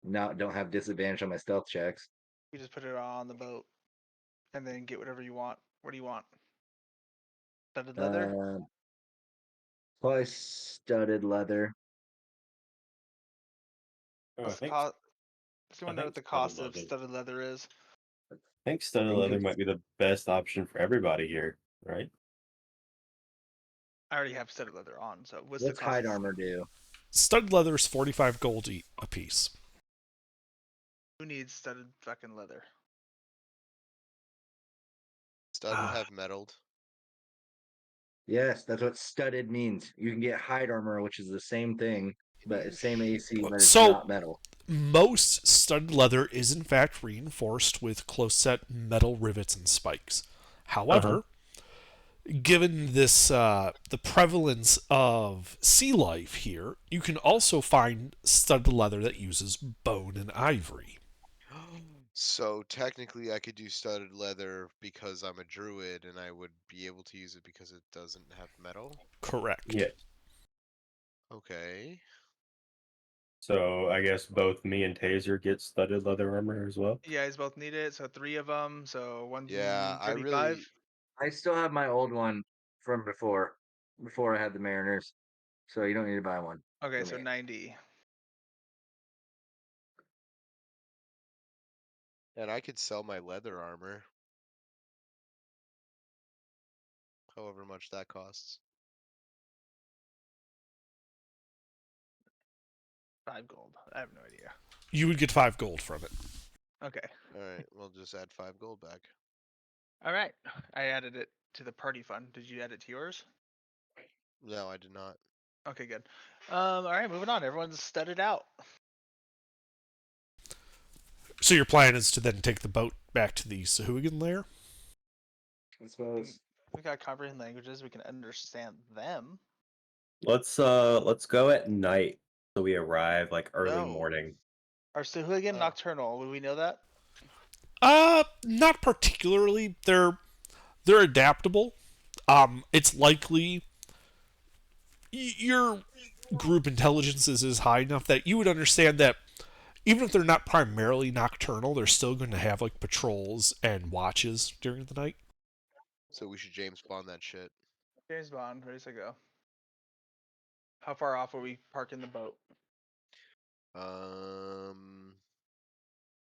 not don't have disadvantage on my stealth checks. You just put it on the boat, and then get whatever you want. What do you want? Studded leather. Uh, Probably studded leather. Oh, What's the cost? Does I anyone know what think the studded cost of leather. studded leather is? I think studded think leather it's might be the best option for everybody here, right? I already have studded leather on, so what's the What's cost? hide armor do? Studded leather is 45 gold a piece. Who needs studded fucking leather? Stud would have metalled. Yes, that's what studded means. You can get hide armor, which is the same thing, but it's same AC, but it's So, not metal. most studded leather is in fact reinforced with close set metal rivets and spikes. However, given this the prevalence of sea life here, you can also find studded leather that uses bone and ivory. So technically, I could do studded leather because I'm a druid, and I would be able to use it because it doesn't have metal. Correct. Yeah. Okay. So I guess both me and Taser get studded leather armor as well. You guys both need it, so 3 of them, so Yeah, I 135. really. I still have my old one from before I had the Mariners, so you don't need to buy one Okay, for so me. 90. And I could sell my leather armor. However much that costs. 5 gold. I have no idea. You would get 5 gold from it. Okay. Alright, we'll just add 5 gold back. All right. I added it to the party fund. Did you add it to yours? No, I did not. Okay, good. All right, moving on. Everyone's studded out. So your plan is to then take the boat back to the Sahuagin lair? I suppose. We got comprehend languages. We can understand them. Let's go at night so we arrive like early No. morning. Are Sahuagin Oh. nocturnal? Would we know that? Not particularly. They're adaptable. It's likely your group intelligence is high enough that you would understand that even if they're not primarily nocturnal, they're still going to have like patrols and watches during the night. So we should James Bond that shit. James Bond, ready to go. How far off are we parking the boat?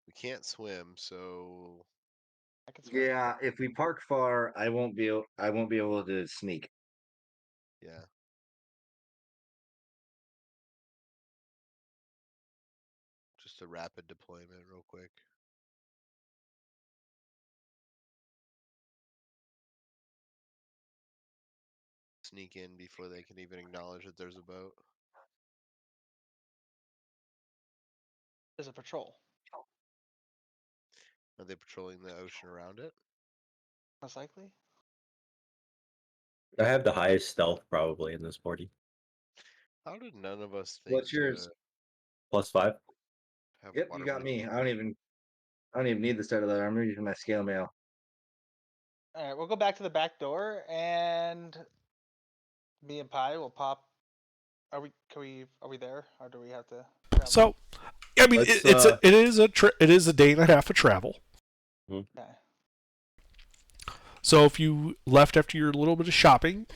We can't swim, so I can swim. Yeah, if we park far, I won't be able to sneak. yeah. Just a rapid deployment, real quick. Sneak in before they can even acknowledge that there's a boat. There's a patrol. Are they patrolling the ocean around it? Most likely. I have the highest stealth probably in this party. How did none of us think What's yours? to +5. have Yep, water you got breathing? me. I don't even need the studded leather. I'm using my scale mail. All right, we'll go back to the back door, and me and Pi will pop. Are we? Are we there, or do we have to travel? So, I mean, Let's, it is a day and a half of travel. Okay. So if you left after your little bit of shopping,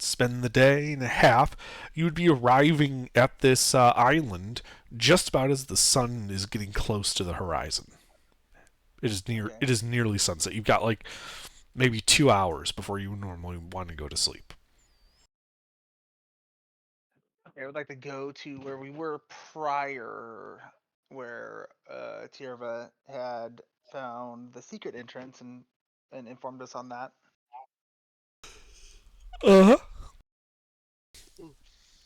spend the day and a half, you would be arriving at this island just about as the sun is getting close to the horizon. Okay. It is nearly sunset. You've got like maybe 2 hours before you normally want to go to sleep. I would like to go to where we were prior, where Tierva had found the secret entrance and informed us on that. Uh huh.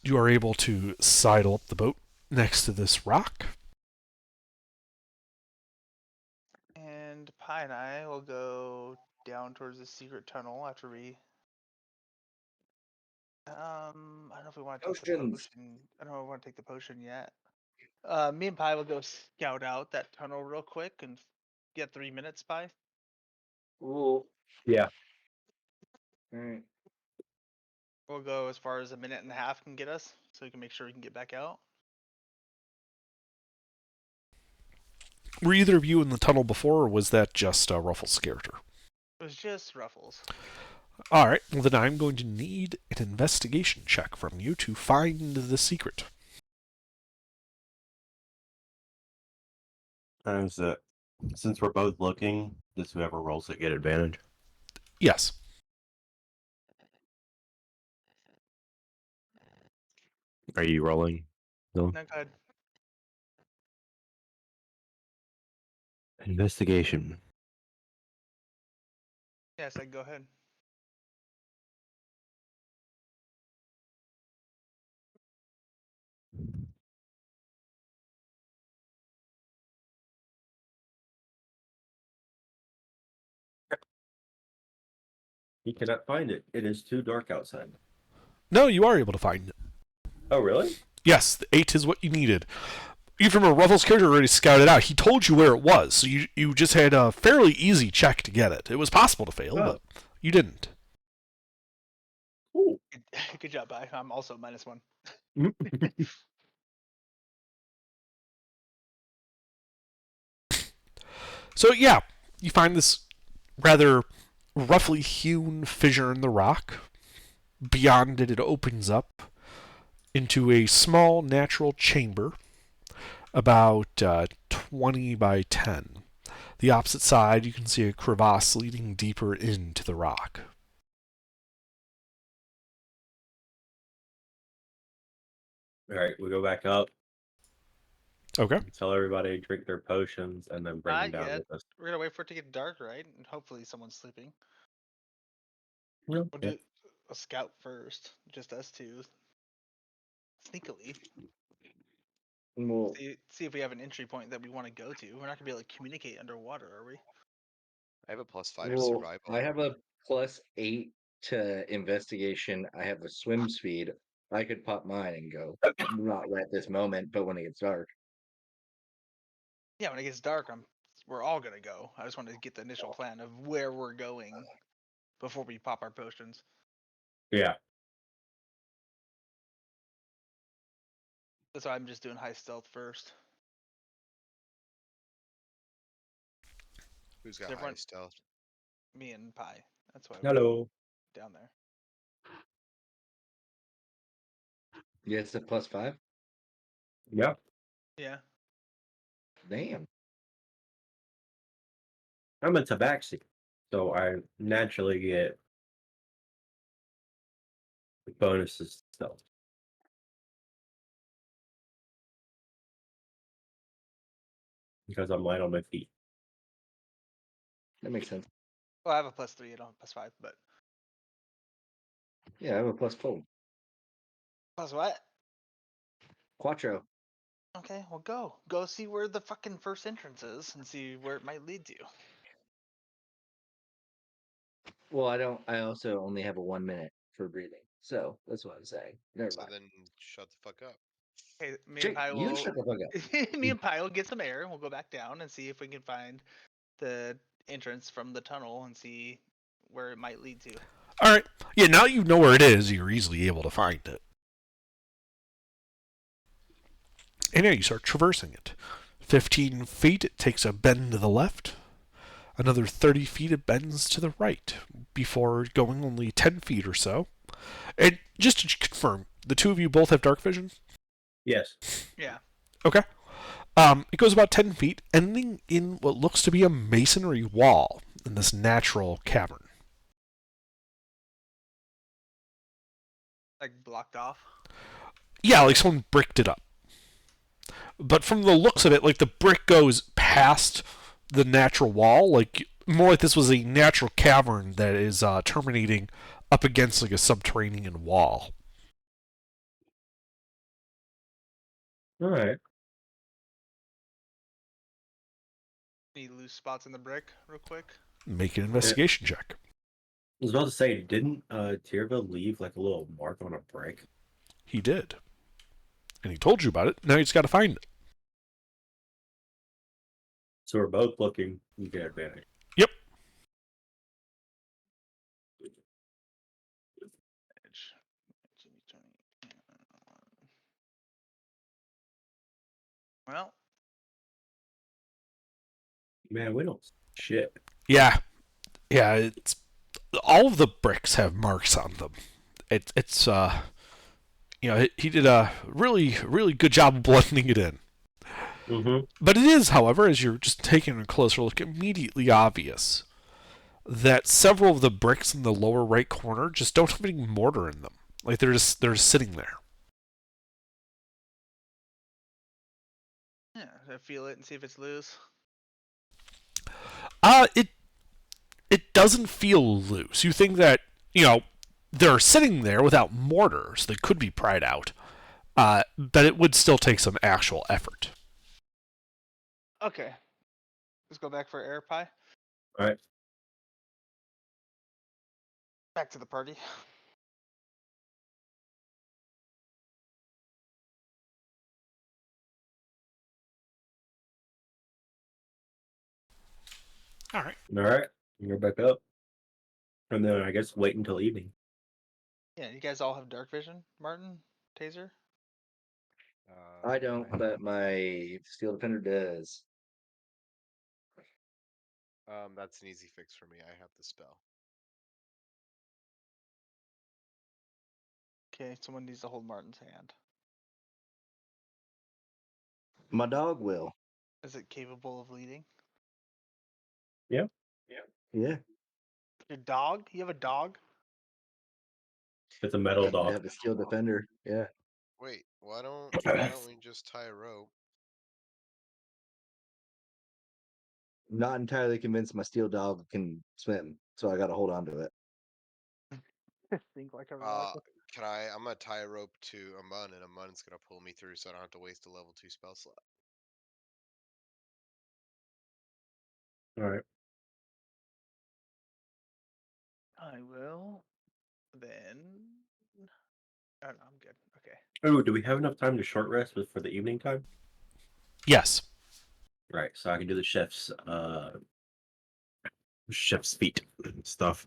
You are able to sidle up the boat next to this rock. And Pi and I will go down towards the secret tunnel after we. I don't know if we want to take the Potions. potion. I don't know if we want to take the potion yet. Me and Pi will go scout out that tunnel real quick and get 3 minutes, Pi. Cool. Yeah. All right. We'll go as far as a minute and a half can get us, so we can make sure we can get back out. Were either of you in the tunnel before, or was that just Ruffles' character? It was just Ruffles. Alright, well then I'm going to need an investigation check from you to find the secret. Is it, since we're both looking, does whoever rolls it get advantage? Yes. Are you rolling? No. No, go ahead. Investigation. Yes, I go ahead. He cannot find it. It is too dark outside. No, you are able to find it. Oh, really? Yes, the 8 is what you needed. Even from Ruffles' character already scouted out. He told you where it was, so you just had a fairly easy check to get it. It was possible to fail, but you didn't. Ooh. Good job, Pi. I'm also -1. So yeah, you find this rather roughly hewn fissure in the rock. Beyond it, it opens up into a small natural chamber about 20 by 10. The opposite side, you can see a crevasse leading deeper into the rock. All right, we go back up. Okay. Tell everybody to drink their potions and then bring them Not down yet. with us. We're gonna wait for it to get dark, right? And hopefully someone's sleeping. Well, We'll yeah. do a scout first, just us two, sneakily. Well, See if we have an entry point that we want to go to. We're not gonna be able to communicate underwater, are we? I have a +5 to well, survival. I have a +8 to investigation. I have a swim speed. I could pop mine and go. Not right this moment, but when it gets dark. Yeah, when it gets dark, we're all gonna go. I just wanted to get the initial plan of where we're going before we pop our potions. Yeah. That's why I'm just doing high stealth first. Who's got Everyone, high stealth? me and Pi. That's why we're Hello. down there. Yeah, it's a +5. Yeah. Yeah. Damn. I'm a tabaxi, so I naturally get bonuses to stealth. Because I'm light on my feet. That makes sense. Well, I have a +3. I don't have +5, but Yeah, I have a +4. plus what? Quattro. Okay, well go. Go see where the fucking first entrance is and see where it might lead to. Well, I don't. I also only have a 1 minute for breathing, so that's what I'm saying. Never So mind. then shut the fuck up. Okay, me and Jake, Pi you will shut the fuck up. me and Pi will get some air and we'll go back down and see if we can find the entrance from the tunnel and see where it might lead to. Alright. Yeah, now you know where it is, you're easily able to find it. And now you start traversing it. 15 feet, it takes a bend to the left. Another 30 feet, it bends to the right. Before going only 10 feet or so, And just to confirm, the two of you both have dark vision? Yes. Yeah. Okay. It goes about 10 feet, ending in what looks to be a masonry wall in this natural cavern. Like blocked off. Yeah, like someone bricked it up. But from the looks of it, like the brick goes past the natural wall, like more like this was a natural cavern that is terminating up against like a subterranean wall. All right. Any loose spots in the brick, real quick? Make an investigation check. I was about to say, didn't Tierva leave like a little mark on a brick? He did. And he told you about it. Now you just got to find it. So we're both looking. You get advantage. Yep. Edge. Well, Man, we don't shit. Yeah. Yeah, it's all of the bricks have marks on them. It's he did a really good job of blending it in. Mm-hmm. But it is, however, as you're just taking a closer look, immediately obvious that several of the bricks in the lower right corner just don't have any mortar in them. Like they're just sitting there. yeah. I feel it and see if it's loose. It doesn't feel loose. You think that they're sitting there without mortar, so they could be pried out. But it would still take some actual effort. Okay. Let's go back for air pie. All right. Back to the party. All right. All right. You're back up. And then I guess wait until evening. Yeah, you guys all have dark vision, Martin, Taser. I don't, but my Steel Defender does. That's an easy fix for me. I have the spell. Okay, someone needs to hold Martin's hand. My dog will. Is it capable of leading? Yeah. Your dog? You have a dog? It's a metal I dog. have a Steel Defender. Yeah. Wait, why don't we just tie a rope? Not entirely convinced my steel dog can swim, so I got to hold on to it. Think like a Uh, rock. I'm gonna tie a rope to Amun, and Amun's gonna pull me through, so I don't have to waste a level 2 spell slot. All right. I will. Then. Oh no, I'm good. Okay. Oh, do we have enough time to short rest for the evening time? Yes. Right. So I can do the chef's feet stuff.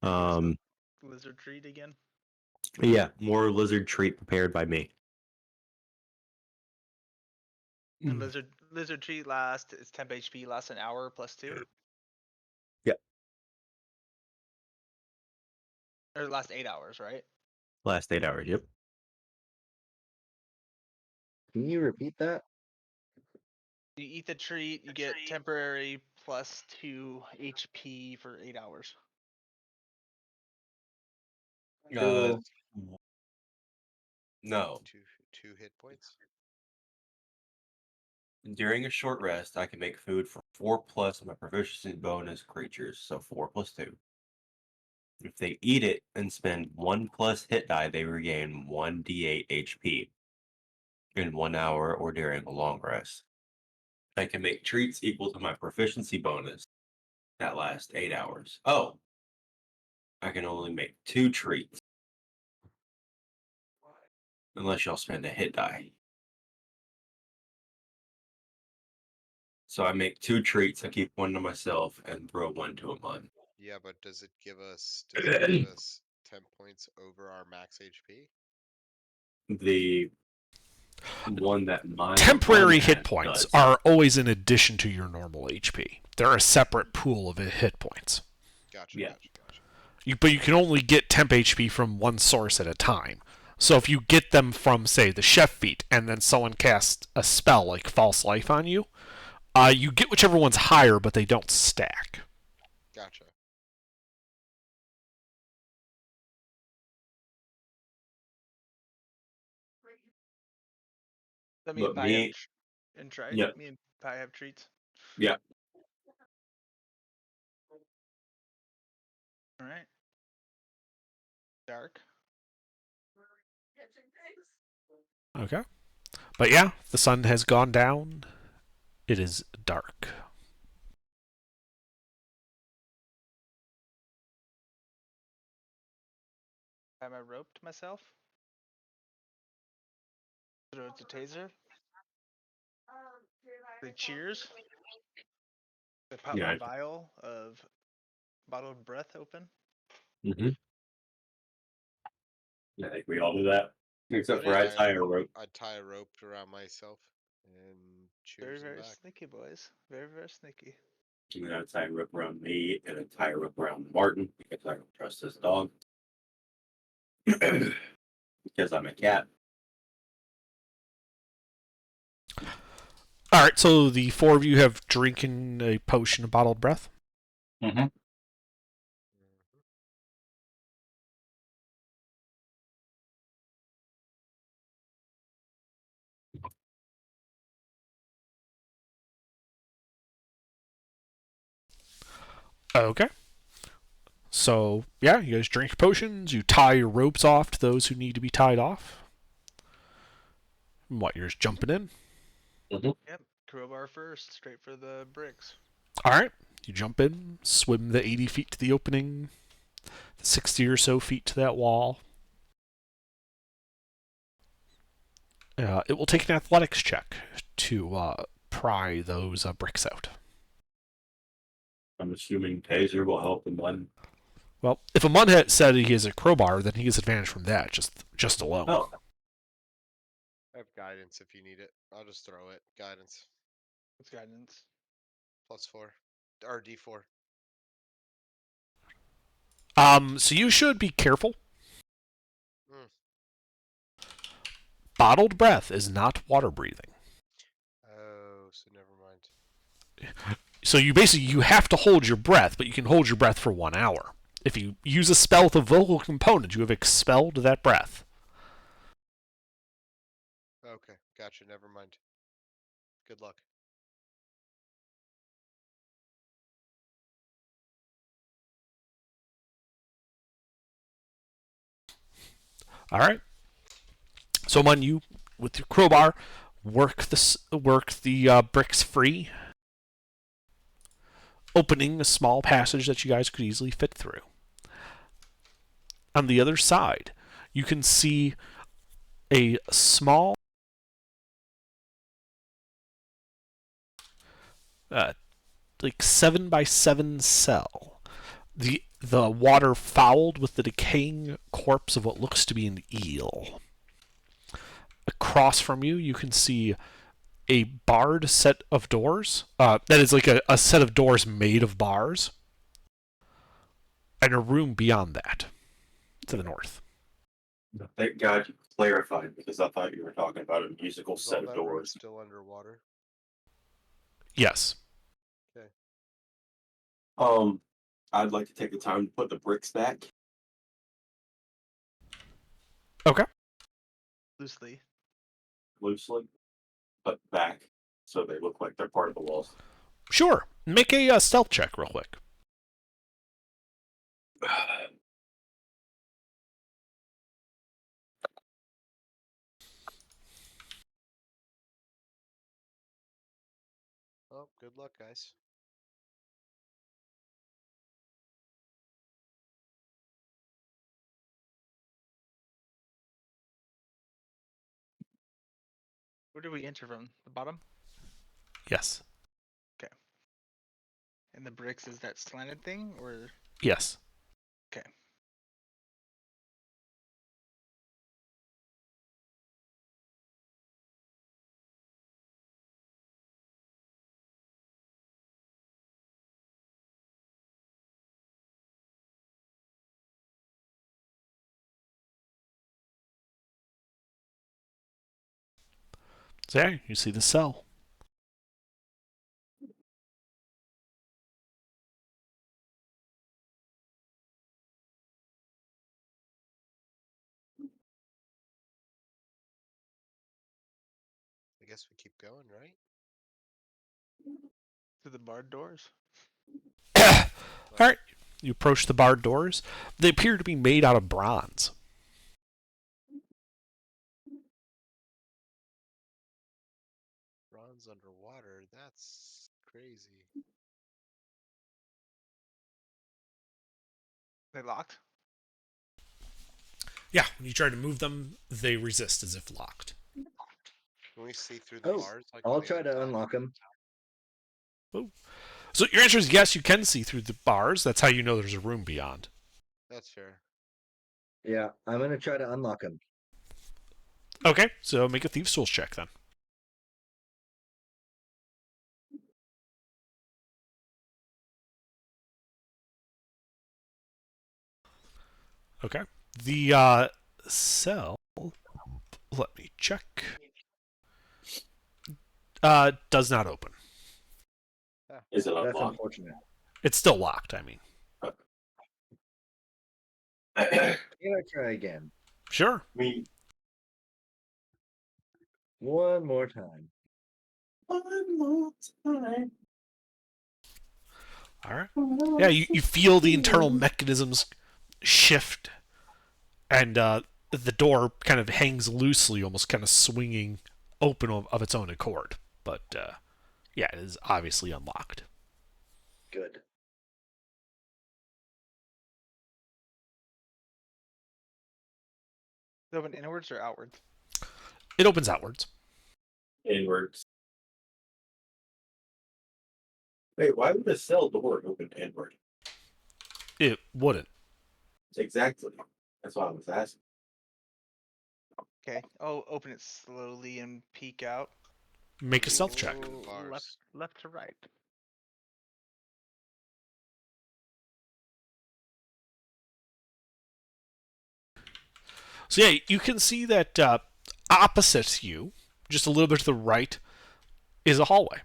Lizard treat again. Yeah, more lizard treat prepared by me. And lizard treat lasts. It's temp HP. Lasts an hour plus 2. Yep. Or it lasts 8 hours, right? Last 8 hours. Yep. Can you repeat that? You eat the treat, you get temporary plus 2 HP for 8 hours. Cool. No. Two hit points. During a short rest, I can make food for 4 plus my proficiency bonus creatures, so 4 plus 2. If they eat it and spend 1 plus hit die, they regain 1d8 HP in 1 hour or during a long rest. I can make treats equal to my proficiency bonus that last 8 hours. Oh, I can only make 2 treats unless y'all spend a hit die. So I make 2 treats. I keep 1 to myself and throw 1 to Amun. Yeah, but does it give us 10 points over our max HP? The one that my Temporary Amun hit has points does. are always in addition to your normal HP. They're a separate pool of hit points. Gotcha. Yeah. Gotcha. But you can only get temp HP from one source at a time. So if you get them from, say, the chef feat, and then someone casts a spell like False Life on you, you get whichever one's higher, but they don't stack. Gotcha. Let me and But Pi have me, and try. yeah, Me and Pi have treats. yeah. All right. Dark. Okay. But yeah, the sun has gone down. It is dark. Have I roped myself? Throw it to taser. They cheers. They pop my Yeah. vial of bottled breath open. Mm-hmm. I think we all do that. Except for I Yeah, tie a rope. I tie a rope around myself and Very, cheers them very back. sneaky, boys. Very, very sneaky. And then I tie a rope around me, and I tie a rope around Martin because I don't trust this dog. Because I'm a cat. All right, so the four of you have drinking a potion of bottled breath. Mm-hmm. Okay. So, yeah, you guys drink potions. You tie your ropes off to those who need to be tied off. What, you're just jumping in? Mm-hmm. Yep. Crowbar first, straight for the bricks. All right. You jump in, swim the 80 feet to the opening, the 60 or so feet to that wall. It will take an athletics check to pry those bricks out. I'm assuming Taser will help him one. Well, if a Munhet said he has a crowbar, then he has advantage from that, just alone. Oh, I have guidance if you need it. I'll just throw it. Guidance. What's guidance? +4. Or D4. So you should be careful. Mm. Bottled breath is not water breathing. Oh, so never mind. So you have to hold your breath, but you can hold your breath for 1 hour. If you use a spell with a vocal component, you have expelled that breath. Okay, gotcha. Never mind. Good luck. All right. So, Mun, you with your crowbar work the bricks free, opening a small passage that you guys could easily fit through. On the other side, you can see a small like 7x7 cell. The water fouled with the decaying corpse of what looks to be an eel. Across from you, you can see a barred set of doors. That is like a set of doors made of bars, and a room beyond that to the north. thank God you clarified because I thought you were talking about a musical Is all set of that room doors. still underwater? Yes. Okay. I'd like to take the time to put the bricks back. Okay. Loosely. Loosely, but back so they look like they're part of the walls. Sure. Make a stealth check real quick. Oh, good luck, guys. Where did we enter from? The bottom? Yes. Okay. And the bricks is that slanted thing, or Yes. okay? So yeah, you see the cell. I guess we keep going, right? To the barred doors. All right, you approach the barred doors. They appear to be made out of bronze. Bronze underwater. That's crazy. They locked. Yeah, when you try to move them, they resist as if locked. Can we see through the Oh, bars like on I'll the try other to side? unlock them. Oh. So your answer is yes, you can see through the bars. That's how you know there's a room beyond. That's fair. Yeah, I'm gonna try to unlock them. Okay, so make a thieves' tools check then. Okay. The cell. Let me check. Does not open. Is it That's unlocked? unfortunate. It's still locked. I mean, Can I try again? sure. We One more time. one more time. All right. Yeah, you feel the internal mechanisms shift, and the door kind of hangs loosely, almost kind of swinging open of its own accord. But yeah, it is obviously unlocked. Good. They open inwards or outwards? It opens outwards. Inwards. Wait, why would the cell door open inward? It wouldn't. Exactly. That's why I was asking. Okay. Oh, open it slowly and peek out. Make a stealth check. Through the Left, bars. left to right. So yeah, you can see that opposite you, just a little bit to the right, is a hallway.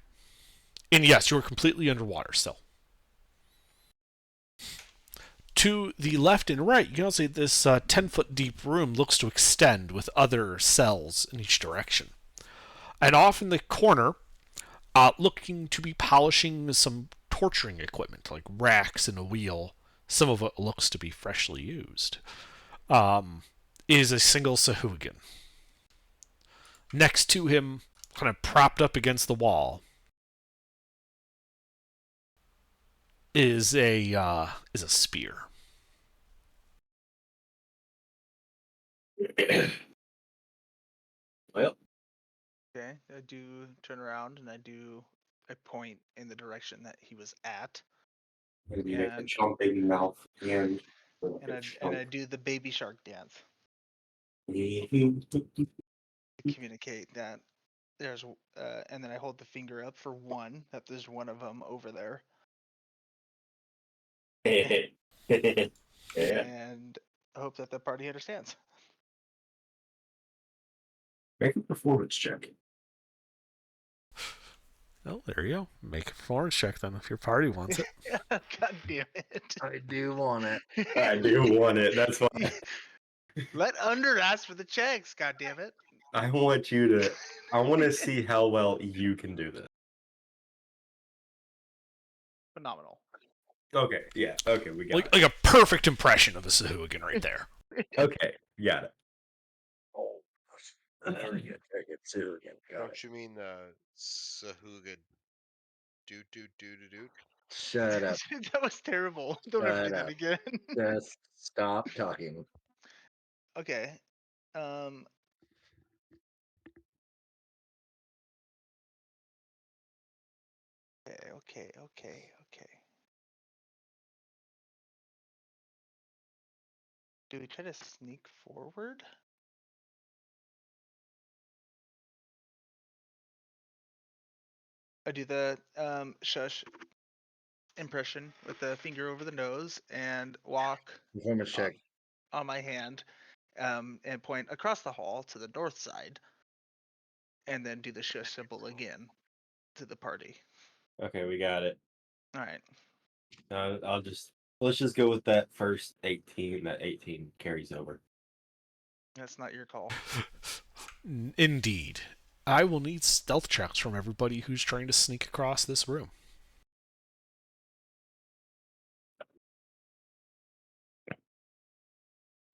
And yes, you're completely underwater still. To the left and right, you can also see this 10-foot deep room looks to extend with other cells in each direction. And off in the corner, looking to be polishing some torturing equipment, like racks and a wheel, some of it looks to be freshly used, is a single Sahuagin. Next to him, kind of propped up against the wall, is a spear. Well, Okay. I do turn around and I do a point in the direction that he was at, maybe make a and chomping mouth and and I do the baby shark dance to communicate that there's and then I hold the finger up for one, that there's one of them over there, yeah. and I hope that the party understands. Make a performance check. Oh, there you go. Make a performance check then if your party wants it. God damn it. I do want it. I do want it. That's fine. Let under ask for the checks, god damn it. I want you to. I want to see how well you can do this. Phenomenal. Okay. Yeah. Okay. We got Like it. like a perfect impression of a Sahuagin right there. Okay. Got it. Oh, very good. Very good. So again, got it. Don't you mean Sahuga doot? Shut up. That was terrible. Don't ever do Shut that up. again. Just stop talking. Okay. Um. Okay. Do we try to sneak forward? I do the shush impression with the finger over the nose and walk Performance check. on my hand, and point across the hall to the north side. and then do the shush symbol again to the party. Okay, we got it. All right. Let's just go with that first 18. That 18 carries over. That's not your call. Indeed. I will need stealth checks from everybody who's trying to sneak across this room.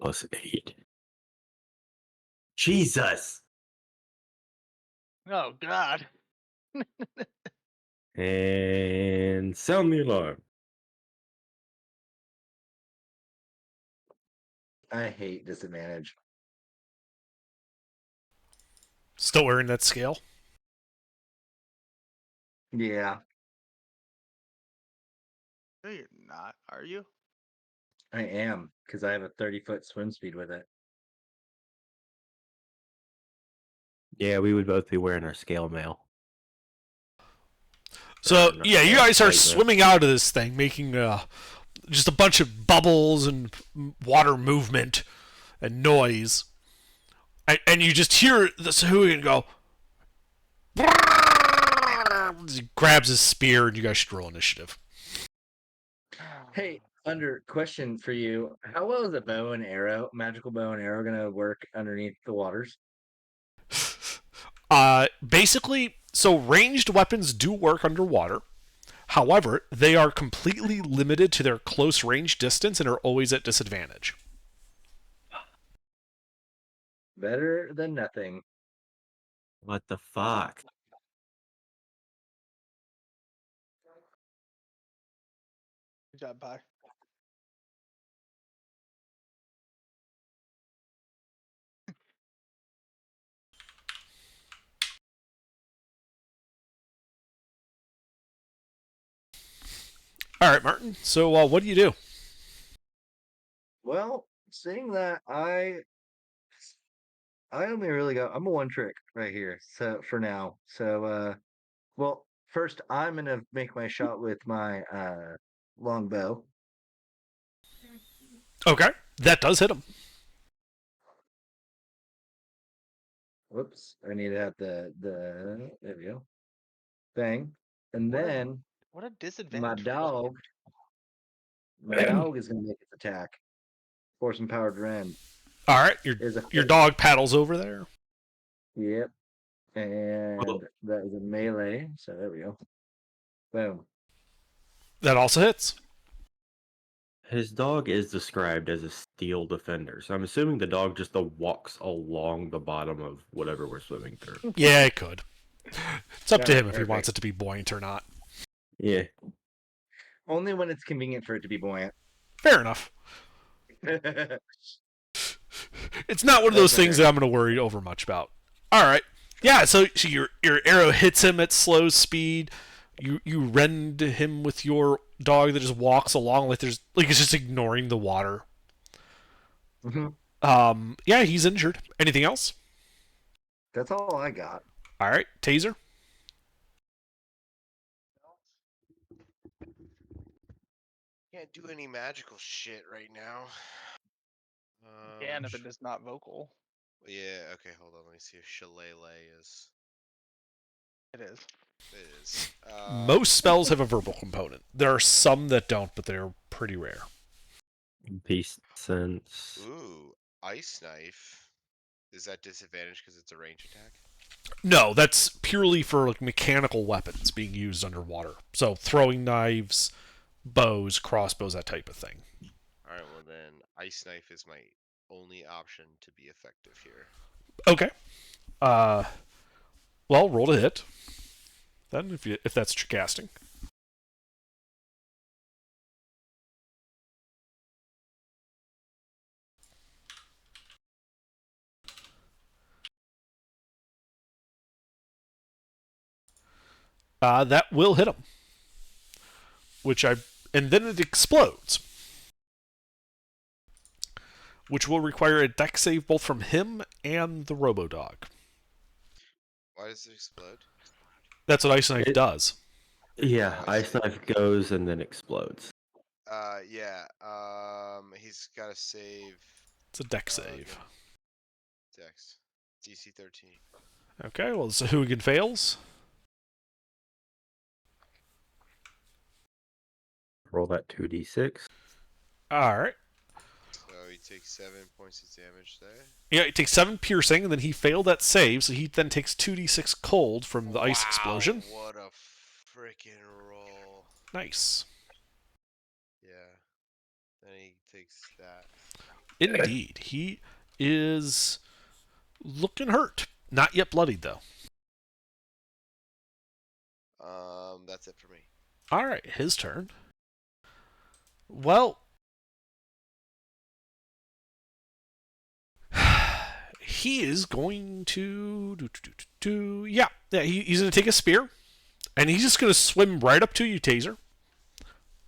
+8. Jesus. Oh God. And sound the alarm. I hate disadvantage. Still wearing that scale? Yeah, No, you're not. Are you? I am because I have a 30-foot swim speed with it. Yeah, we would both be wearing our scale mail. So, yeah, you guys are plate mail. swimming out of this thing, making just a bunch of bubbles and water movement and noise. And you just hear this hooligan go. He grabs his spear, and you guys should roll initiative. Hey, under question for you: how well is a bow and arrow, magical bow and arrow, gonna work underneath the waters? Basically, so ranged weapons do work underwater. However, they are completely limited to their close range distance and are always at disadvantage. Better than nothing. What the fuck? Good job, Pie. All right, Martin. So, what do you do? Well, seeing that I only really got I'm a one trick right here. So for now. So well, first I'm gonna make my shot with my longbow. Okay, that does hit him. Whoops, I need to have the there we go. Bang. And What a then what a my disadvantage dog weapon. my dog is gonna make its attack. Force empowered rend All right, is a your dog paddles over there. yep. Well, And that is a melee. So there we go. Boom. That also hits. his dog is described as a steel defender, so I'm assuming the dog just walks along the bottom of whatever we're swimming through. Yeah, it could. It's up to Alright, him if he wants perfect. it to be buoyant or not. Yeah. Only when it's convenient for it to be buoyant. Fair enough. That's It's not one of those things okay. that I'm going to worry over much about. All right. Yeah, so your arrow hits him at slow speed. You rend him with your dog that just walks along like it's just ignoring the water. Mhm. Yeah, he's injured. Anything else? That's all I got. All right, taser. Can't do any magical shit right now. Can if it is not vocal. Yeah, okay, hold on. Let me see if Shillelagh is. It is. It is. Most spells have a verbal component. There are some that don't, but they're pretty rare. Peace sense. Ooh, Ice Knife. Is that disadvantage because it's a range attack? No, that's purely for like mechanical weapons being used underwater. So throwing knives, bows, crossbows, that type of thing. Alright, well then, Ice Knife is my only option to be effective here. Okay. Uh, well, roll to hit. Then, if that's what you're casting. That will hit him. And then it explodes, which will require a dex save both from him and the Robo Dog. Why does it explode? That's what Ice Knife It, does. yeah, Oh, I ice see. knife goes and then explodes. Yeah. He's got to save It's a dex again. save. Dex. DC 13. Okay, well, so Hooligan fails. Roll that 2d6. All right. So he takes 7 points of damage there. Yeah, it takes 7 piercing, and then he failed that save, so he then takes 2d6 cold from the ice explosion. What a freaking roll. Nice. Yeah. Then he takes that. Indeed. He is looking hurt. Not yet bloodied, though. That's it for me. All right, his turn. Well, he is going to yeah, he's going to take a spear, and he's just going to swim right up to you, Taser.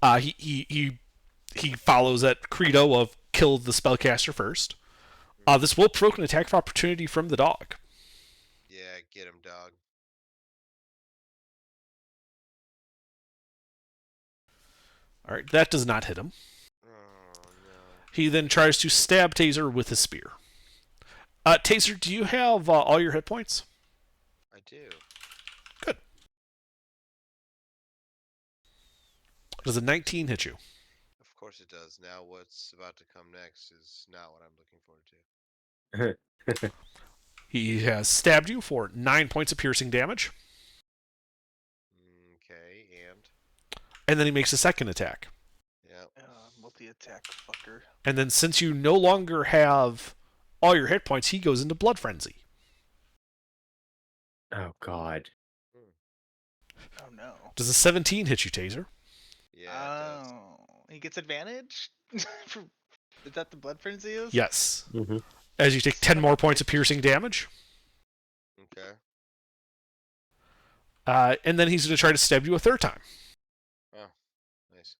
He follows that credo of kill the spellcaster first. This will provoke an attack of opportunity from the dog. Yeah, get him, dog. All right, that does not hit him. Oh, no. He then tries to stab Taser with his spear. Taser, do you have all your hit points? I do. Good. Does a 19 hit you? Of course it does. Now what's about to come next is not what I'm looking forward to. He has stabbed you for 9 points of piercing damage, Okay, and then he makes a second attack. yeah. Multi-attack fucker. And then since you no longer have all your hit points, he goes into Blood Frenzy. Oh, God. Oh no. Does a 17 hit you, Taser? Yeah, it does. He gets advantage? Is that the blood frenzy is? Yes. Mm-hmm. As you take 10 more points of piercing damage. Okay. And then he's going to try to stab you a third time. Oh, nice.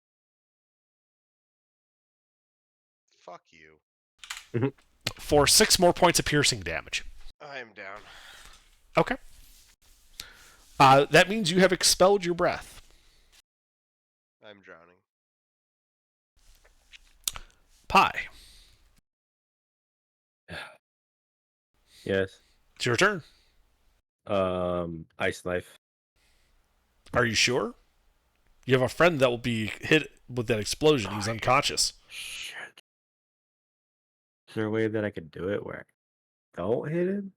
Fuck you. For 6 more points of piercing damage. I am down. Okay. That means you have expelled your breath. I'm drowning. Pie. Yes. It's your turn. Ice knife. Are you sure? You have a friend that will be hit with that explosion. He's unconscious. Shit. Is there a way that I could do it where I don't hit him?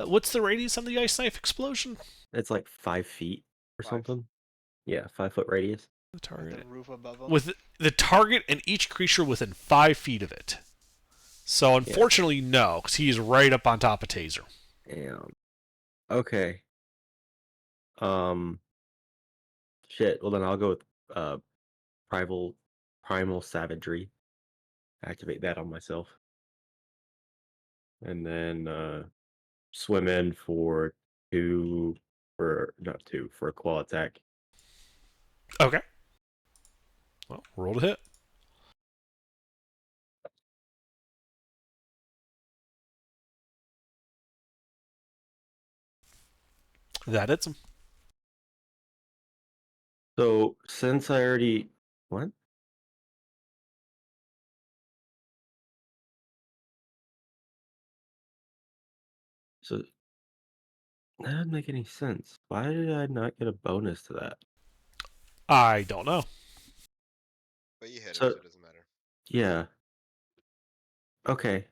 What's the radius on the ice knife explosion? It's like 5 feet or 5. something. Yeah, 5-foot radius. The With target. the roof above him. With the target and each creature within 5 feet of it. So unfortunately, no, because he is right up on top of Taser. Damn. Okay. Shit. Well, then I'll go with primal savagery. Activate that on myself, and then swim in for a claw attack. Okay. Well, roll to hit. That hits him. So since I already what? So that doesn't make any sense. Why did I not get a bonus to that? I don't know. But you hit him, So so it doesn't matter. yeah. Okay.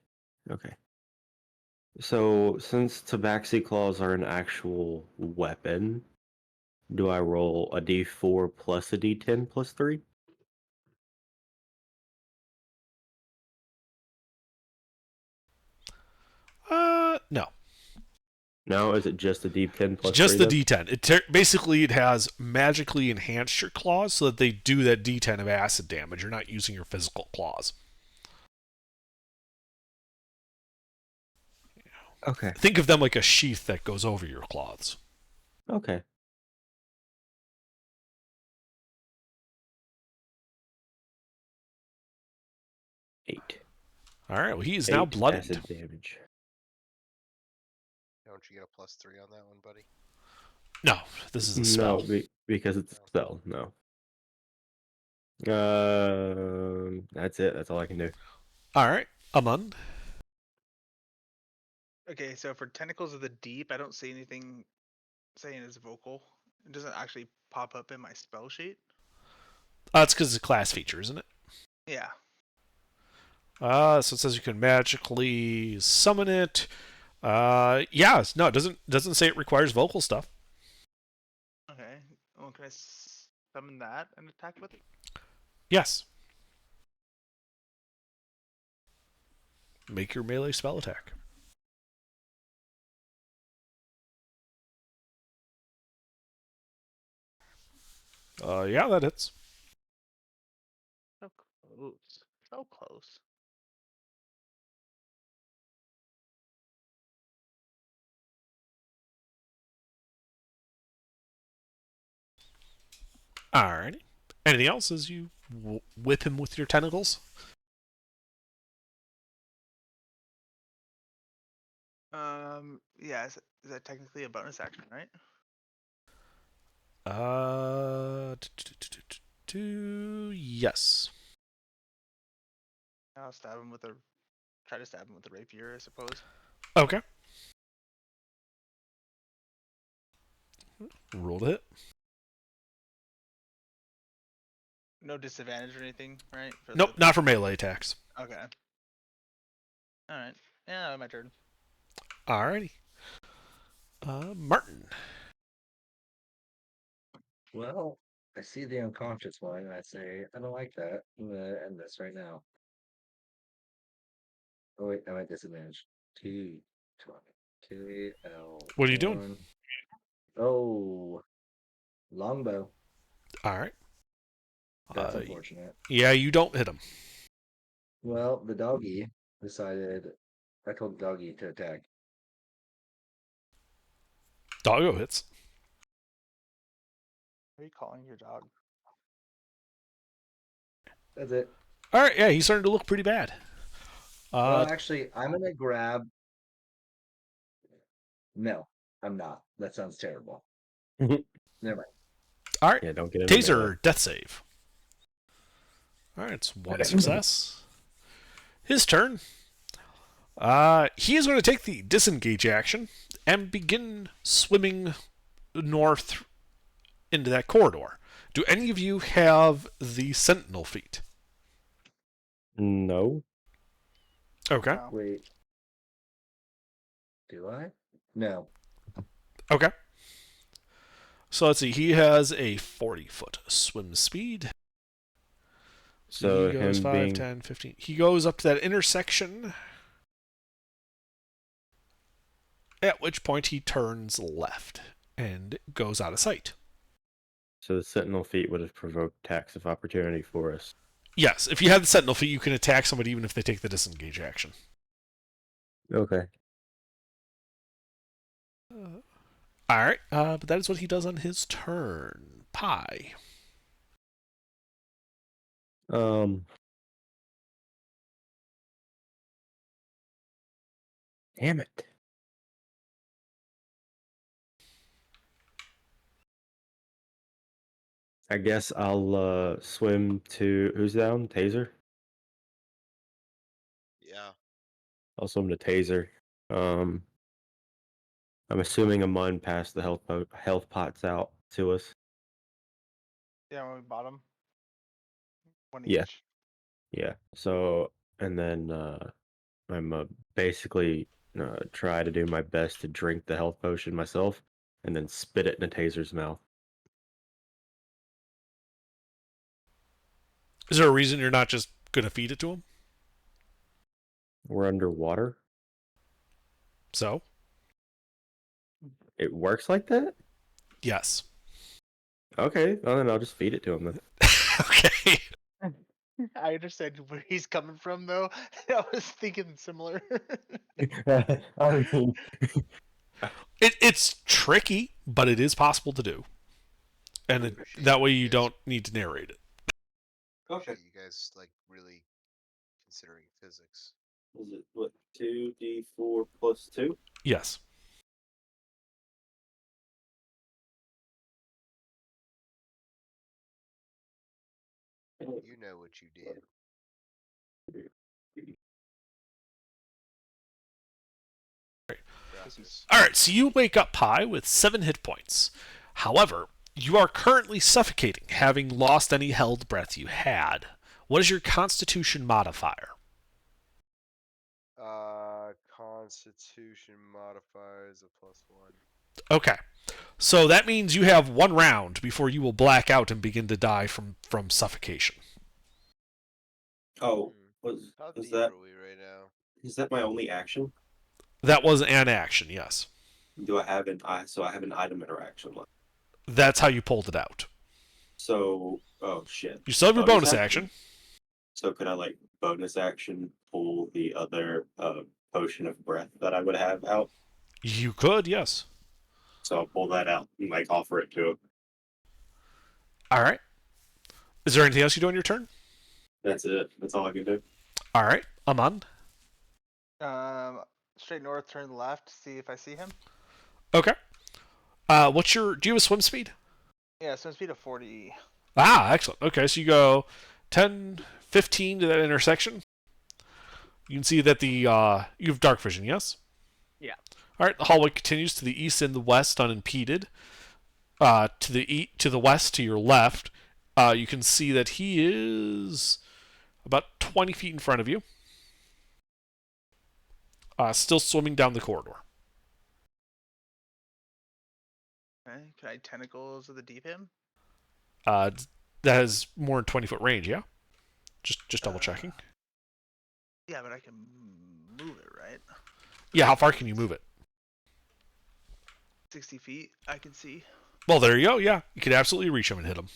So since tabaxi claws are an actual weapon, do I roll a d4 plus a d10 plus 3? No. No, is it just a d10 plus Just 3 the then? D10. Basically, it has magically enhanced your claws so that they do that D10 of acid damage. You're not using your physical claws. Okay. Think of them like a sheath that goes over your claws. Okay. Eight. All right. Well, he is now 8 bloodied. acid damage. Don't you get a +3 on that one, buddy? No, this is a spell. No, because it's a spell. No. That's it. That's all I can do. All right. Amun. Okay, so for Tentacles of the Deep, I don't see anything saying it's vocal. It doesn't actually pop up in my spell sheet. That's because it's a class feature, isn't it? Yeah. So it says you can magically summon it. Yeah, no, it doesn't say it requires vocal stuff. Okay. Well, can I summon that and attack with it? Yes. Make your melee spell attack. Yeah, that hits. So close. So close. Alrighty. Anything else as you whip him with your tentacles? Yeah, is that technically a bonus action, right? Yes. I'll stab him with a try to stab him with a rapier, I suppose. Okay. Roll to hit. No disadvantage or anything, right? For Nope, the not for melee attacks. Okay. All right. Yeah, my turn. Alrighty. Martin. Well, I see the unconscious one, and I say, I don't like that. I'm gonna end this right now. Oh wait, I'm at disadvantage. T 20. What are you doing? KL1. Oh, longbow. Alright. That's unfortunate. Yeah, you don't hit him. Well, the doggy decided. I told the doggy to attack. Doggo hits. What are you calling your dog? That's it. Alright, yeah, he's starting to look pretty bad. Well, actually, I'm gonna grab. No, I'm not. That sounds terrible. Never mind. Alright. Yeah, don't get into melee. Taser, death save. Alright, it's one success. His turn. He is going to take the disengage action and begin swimming north into that corridor. Do any of you have the sentinel feat? No. Okay. No. Wait. Do I? No. Okay. So let's see. He has a 40-foot swim speed. So he So goes him 5, being 10, 15. He goes up to that intersection, at which point he turns left and goes out of sight. so the sentinel feat would have provoked attacks of opportunity for us. Yes, if you have the sentinel feat, you can attack somebody even if they take the disengage action. Okay. Alright, but that is what he does on his turn. Pie. Um. Damn it. I guess I'll swim to who's down? Taser? Yeah. I'll swim to Taser. Um I'm assuming a mun passed the health pots out to us. Yeah, when we bought them. One Yeah. each. Yeah. So and then I'm basically try to do my best to drink the health potion myself and then spit it in a Taser's mouth. Is there a reason you're not just gonna feed it to him? We're underwater. So? It works like that? Yes. Okay, well then I'll just feed it to him Okay. I understand where he's coming from, though. I was thinking similar. then. I mean, It's tricky, but it is possible to do. And Appreciate that way you you guys. don't need to narrate it. Appreciate you guys like really considering physics. is it what 2d4 plus 2? Yes. You know what you did. 'cause he's All right, so you wake up Pi with 7 hit points. However, you are currently suffocating, having lost any held breath you had. What is your Constitution modifier? Constitution modifier is a +1. Okay, so that means you have 1 round before you will black out and begin to die from suffocation. Oh, Hmm. was How was deep that are we right now? is that my only action? That was an action, yes. Do I have so I have an item interaction left. That's how you pulled it out. So oh shit. You still have your bonus action. So could I like bonus action pull the other potion of breath that I would have out? You could, yes. So I'll pull that out and like offer it to him. All right. Is there anything else you do on your turn? That's it. That's all I can do. All right, Aman. straight north, turn left, see if I see him. Okay. What's your? Do you have a swim speed? Yeah, swim speed of 40. Ah, excellent. Okay, so you go 10, 15 to that intersection. You can see that you have dark vision, yes? Yeah. All right, the hallway continues to the east and the west unimpeded. To the west, to your left, you can see that he is about 20 feet in front of you, still swimming down the corridor. Okay, can I tentacles of the deep him? Uh, that has more than 20-foot range, yeah? Just double checking. Yeah, but I can move it, right? Yeah, how far can you move it? 60 feet, I can see. Well, there you go, yeah. You could absolutely reach him and hit him.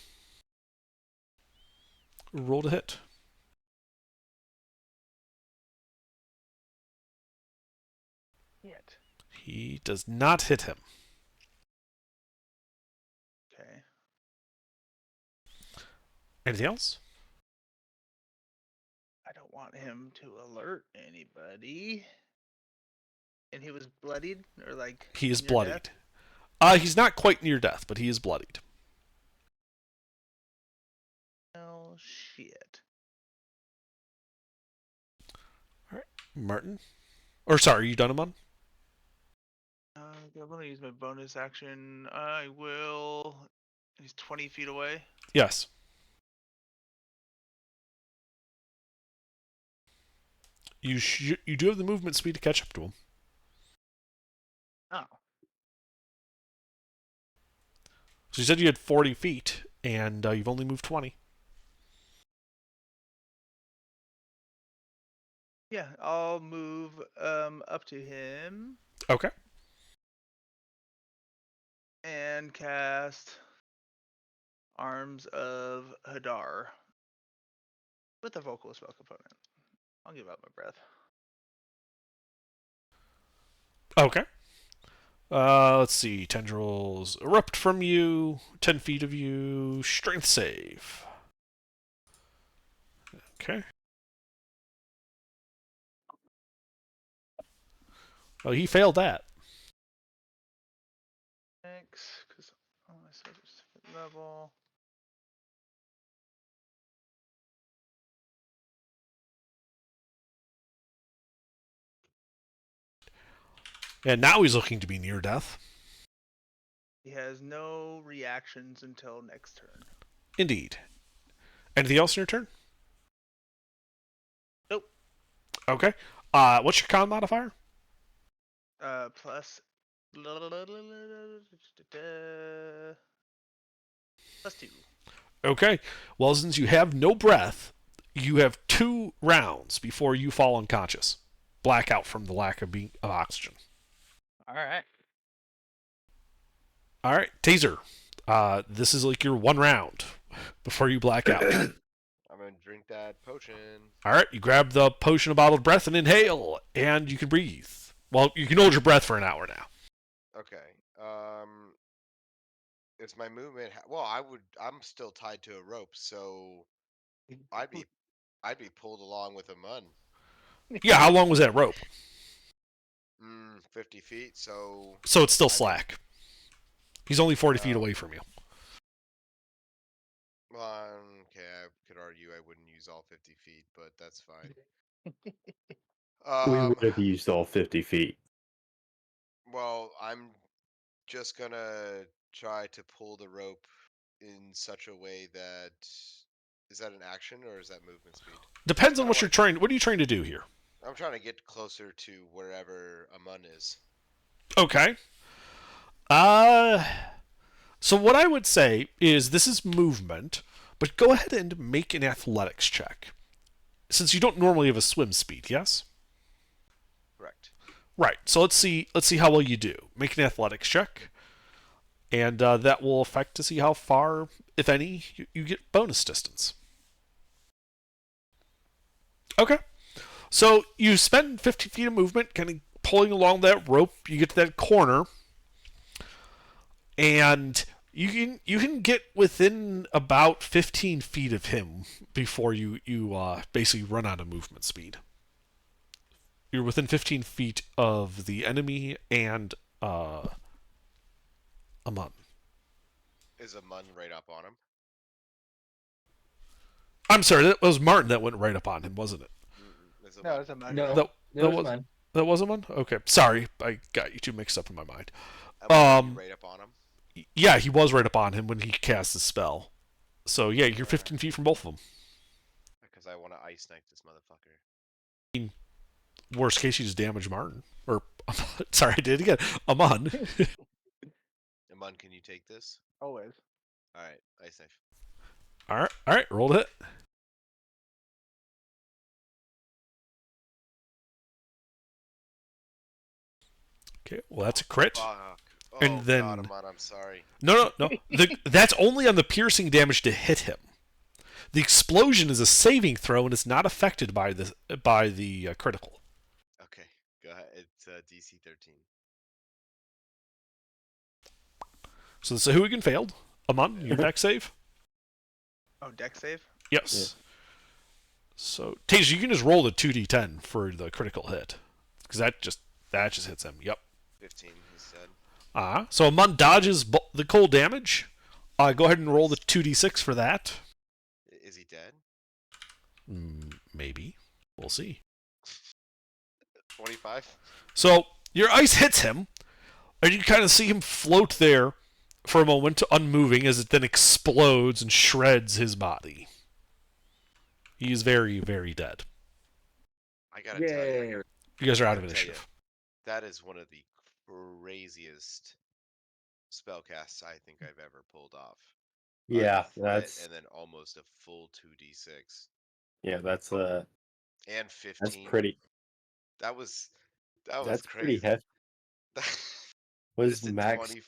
Roll to hit. Hit. He does not hit him. Okay. Anything else? I don't want him to alert anybody. And he was bloodied, or like He is near bloodied. death? He's not quite near death, but he is bloodied. Oh shit. Martin? Or sorry, are you done, Amon? I'm gonna use my bonus action. I will. He's 20 feet away. Yes. You do have the movement speed to catch up to him. Oh. So you said you had 40 feet, and you've only moved 20. Yeah, I'll move up to him Okay. and cast Arms of Hadar with a vocal spell component. I'll give up my breath. Okay. Let's see. Tendrils erupt from you. 10 feet of you. Strength save. Okay. Well, he failed that. Thanks, because all my stuff is different level. And now he's looking to be near death. He has no reactions until next turn. Indeed. Anything else in your turn? Nope. Okay. What's your con modifier? Plus. +2. Okay. Well, since you have no breath, you have 2 rounds before you fall unconscious. Blackout from the lack of oxygen. All right. All right, Taser. This is like your 1 round before you black out. I'm gonna drink that potion. All right, you grab the potion of bottled breath and inhale, and you can breathe. Well, you can hold your breath for an hour now. Okay. Is my movement? Well, I'm still tied to a rope, so I'd be pulled along with a mun. Yeah, how long was that rope? 50 feet. So. So it's still I mean, slack. He's only 40 feet away from you. Well, okay, I could argue I wouldn't use all 50 feet, but that's fine. We would have used all 50 feet. Well, I'm just gonna try to pull the rope in such a way that is that an action or is that movement speed? It's Depends on kind of what you're like trying. What are you trying to do here? I'm trying to get closer to wherever Amun is. Okay. Uh, so what I would say is this is movement, but go ahead and make an athletics check. Since you don't normally have a swim speed, yes? Correct. Right. So let's see how well you do. Make an athletics check, and that will affect to see how far, if any, you get bonus distance. Okay. So you spend 50 feet of movement, kind of pulling along that rope. You get to that corner, and you can get within about 15 feet of him before you basically run out of movement speed. You're within 15 feet of the enemy and Amun. Is Amun right up on him? I'm sorry, that was Martin that went right up on him, wasn't it? Is No, Amun it's a mud right No, That up. that that was was mine. that was Amun. Okay, sorry, I got you two mixed up in my mind. Amun, are you Um, right up on him? yeah, he was right up on him when he cast his spell. So yeah, you're Uh, 15 feet from both of them. because I want to ice knife this motherfucker. Worst case, you just damage Martin. Or sorry, I did it again. Amun. Amun, can you take this? Always. All right, ice knife. All right, roll it. Okay, well that's a crit. Fuck. And Oh God, then Amun, I'm sorry. no. That's only on the piercing damage to hit him. The explosion is a saving throw and is not affected by the critical. Okay, go ahead. It's DC 13. So the Sahuagin failed. Amun, your deck save. Oh, deck save. Yes. So Taser, you can just roll the 2d10 for the critical hit because that just hits him. Yep. 15, he said. So Amun dodges the cold damage. Go ahead and roll the 2d6 for that. Is he dead? Maybe. We'll see. 25. So your ice hits him, and you kind of see him float there for a moment, unmoving, as it then explodes and shreds his body. He is very, very dead. I gotta tell you, Yay. You guys are I out of gotta tell you, initiative. that is one of the craziest spellcasts I think I've ever pulled off. Yeah, A crit and then almost a full 2d6 that's and that's 15. pretty That was that was that's pretty crazy. hefty. I Was just did max 20.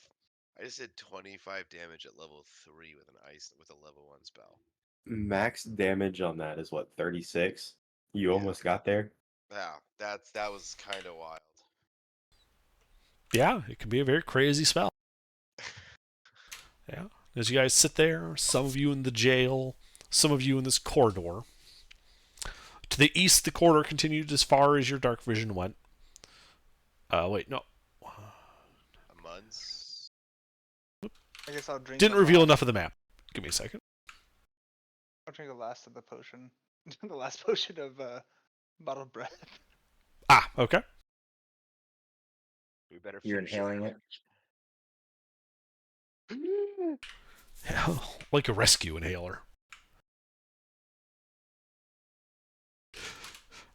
I just did 25 damage at level 3 with an ice with a level 1 spell. max damage on that is what, 36? You Yeah. almost got there. Yeah, that was kind of wild. Yeah, it can be a very crazy spell. Yeah. As you guys sit there, some of you in the jail, some of you in this corridor. To the east, the corridor continued as far as your dark vision went. Wait, no. A month's. I guess I'll drink. Didn't reveal enough of the map. Give me a second. I'll drink the last of the potion. The last potion of bottled breath. Okay. We better You're finish inhaling it. Like a rescue inhaler.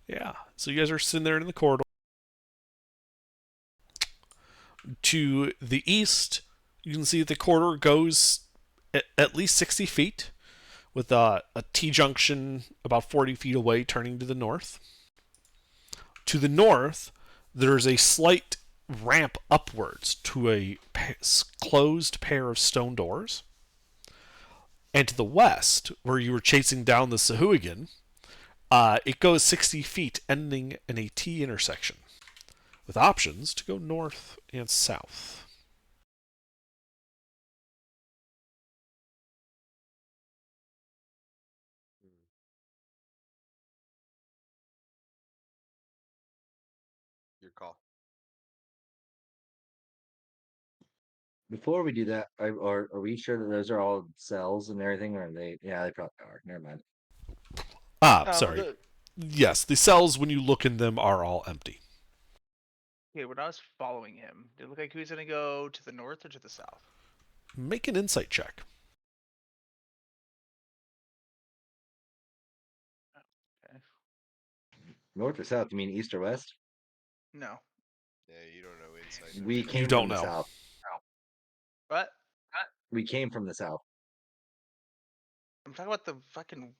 Yeah. So you guys are sitting there in the corridor. To the east, you can see that the corridor goes at least 60 feet, with a T junction about 40 feet away turning to the north. To the north, there's a slight ramp upwards to a closed pair of stone doors. And to the west, where you were chasing down the Sahuagin, it goes 60 feet, ending in a T intersection, with options to go north and south. Your call. Before we do that, are we sure that those are all cells and everything? Or are they? Yeah, they probably are. Never mind. Sorry. The, Yes, the cells, when you look in them, are all empty. Okay, when I was following him, did it look like he was gonna go to the north or to the south? Make an insight check. Okay. North or south? You mean east or west? No. Yeah, you don't know insight. We No. came don't from the know. south. What? We came from the south. I'm talking about the fucking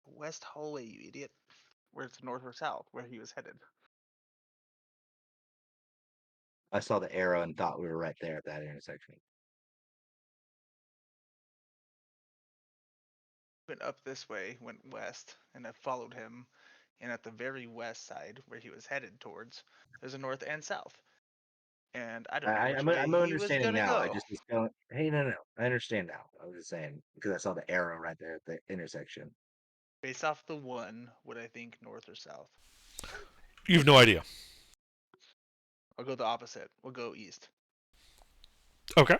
west hallway, you idiot. Where it's north or south, where he was headed. I saw the arrow and thought we were right there at that intersection. Went up this way, went west, and I followed him. And at the very west side, where he was headed towards, there's a north and south. And I don't know which way I'm he was understanding gonna now. I go. just was going, hey, no. I understand now. I was just saying because I saw the arrow right there at the intersection. Based off the one, would I think north or south? You have no idea. I'll go the opposite. We'll go east. Okay.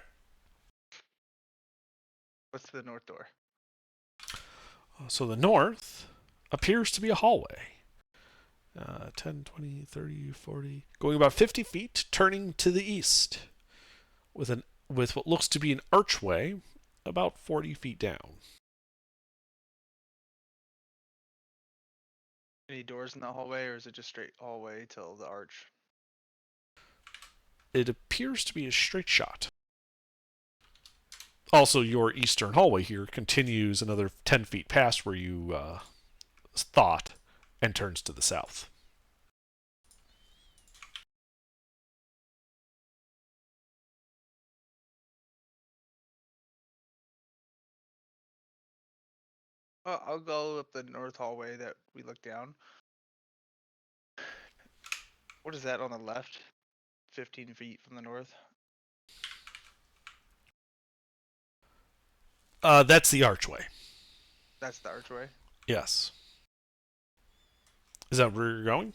What's the north door? So the north appears to be a hallway. 10, 20, 30, 40. Going about 50 feet, turning to the east. With what looks to be an archway about 40 feet down. Any doors in that hallway, or is it just straight hallway till the arch? It appears to be a straight shot. Also, your eastern hallway here continues another 10 feet past where you thought and turns to the south. Oh, I'll go up the north hallway that we looked down. What is that on the left? 15 feet from the north. That's the archway. That's the archway. Yes. Is that where you're going?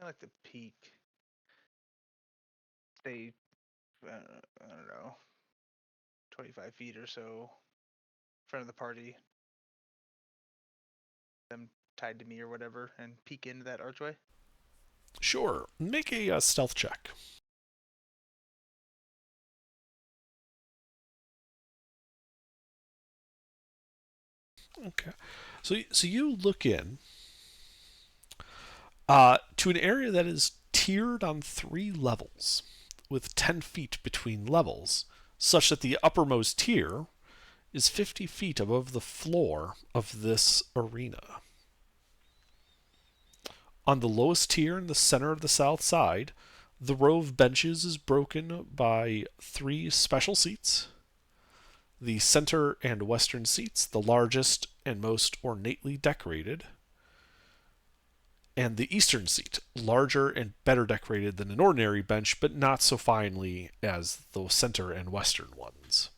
I like the peak. Stay, I don't know, 25 feet or so in front of the party. Them tied to me or whatever, and peek into that archway. Sure. Make a stealth check. Okay. So you look in to an area that is tiered on 3 levels, with 10 feet between levels, such that the uppermost tier is 50 feet above the floor of this arena. On the lowest tier in the center of the south side, the row of benches is broken by 3 special seats. The center and western seats, the largest and most ornately decorated, and the eastern seat, larger and better decorated than an ordinary bench, but not so finely as the center and western ones.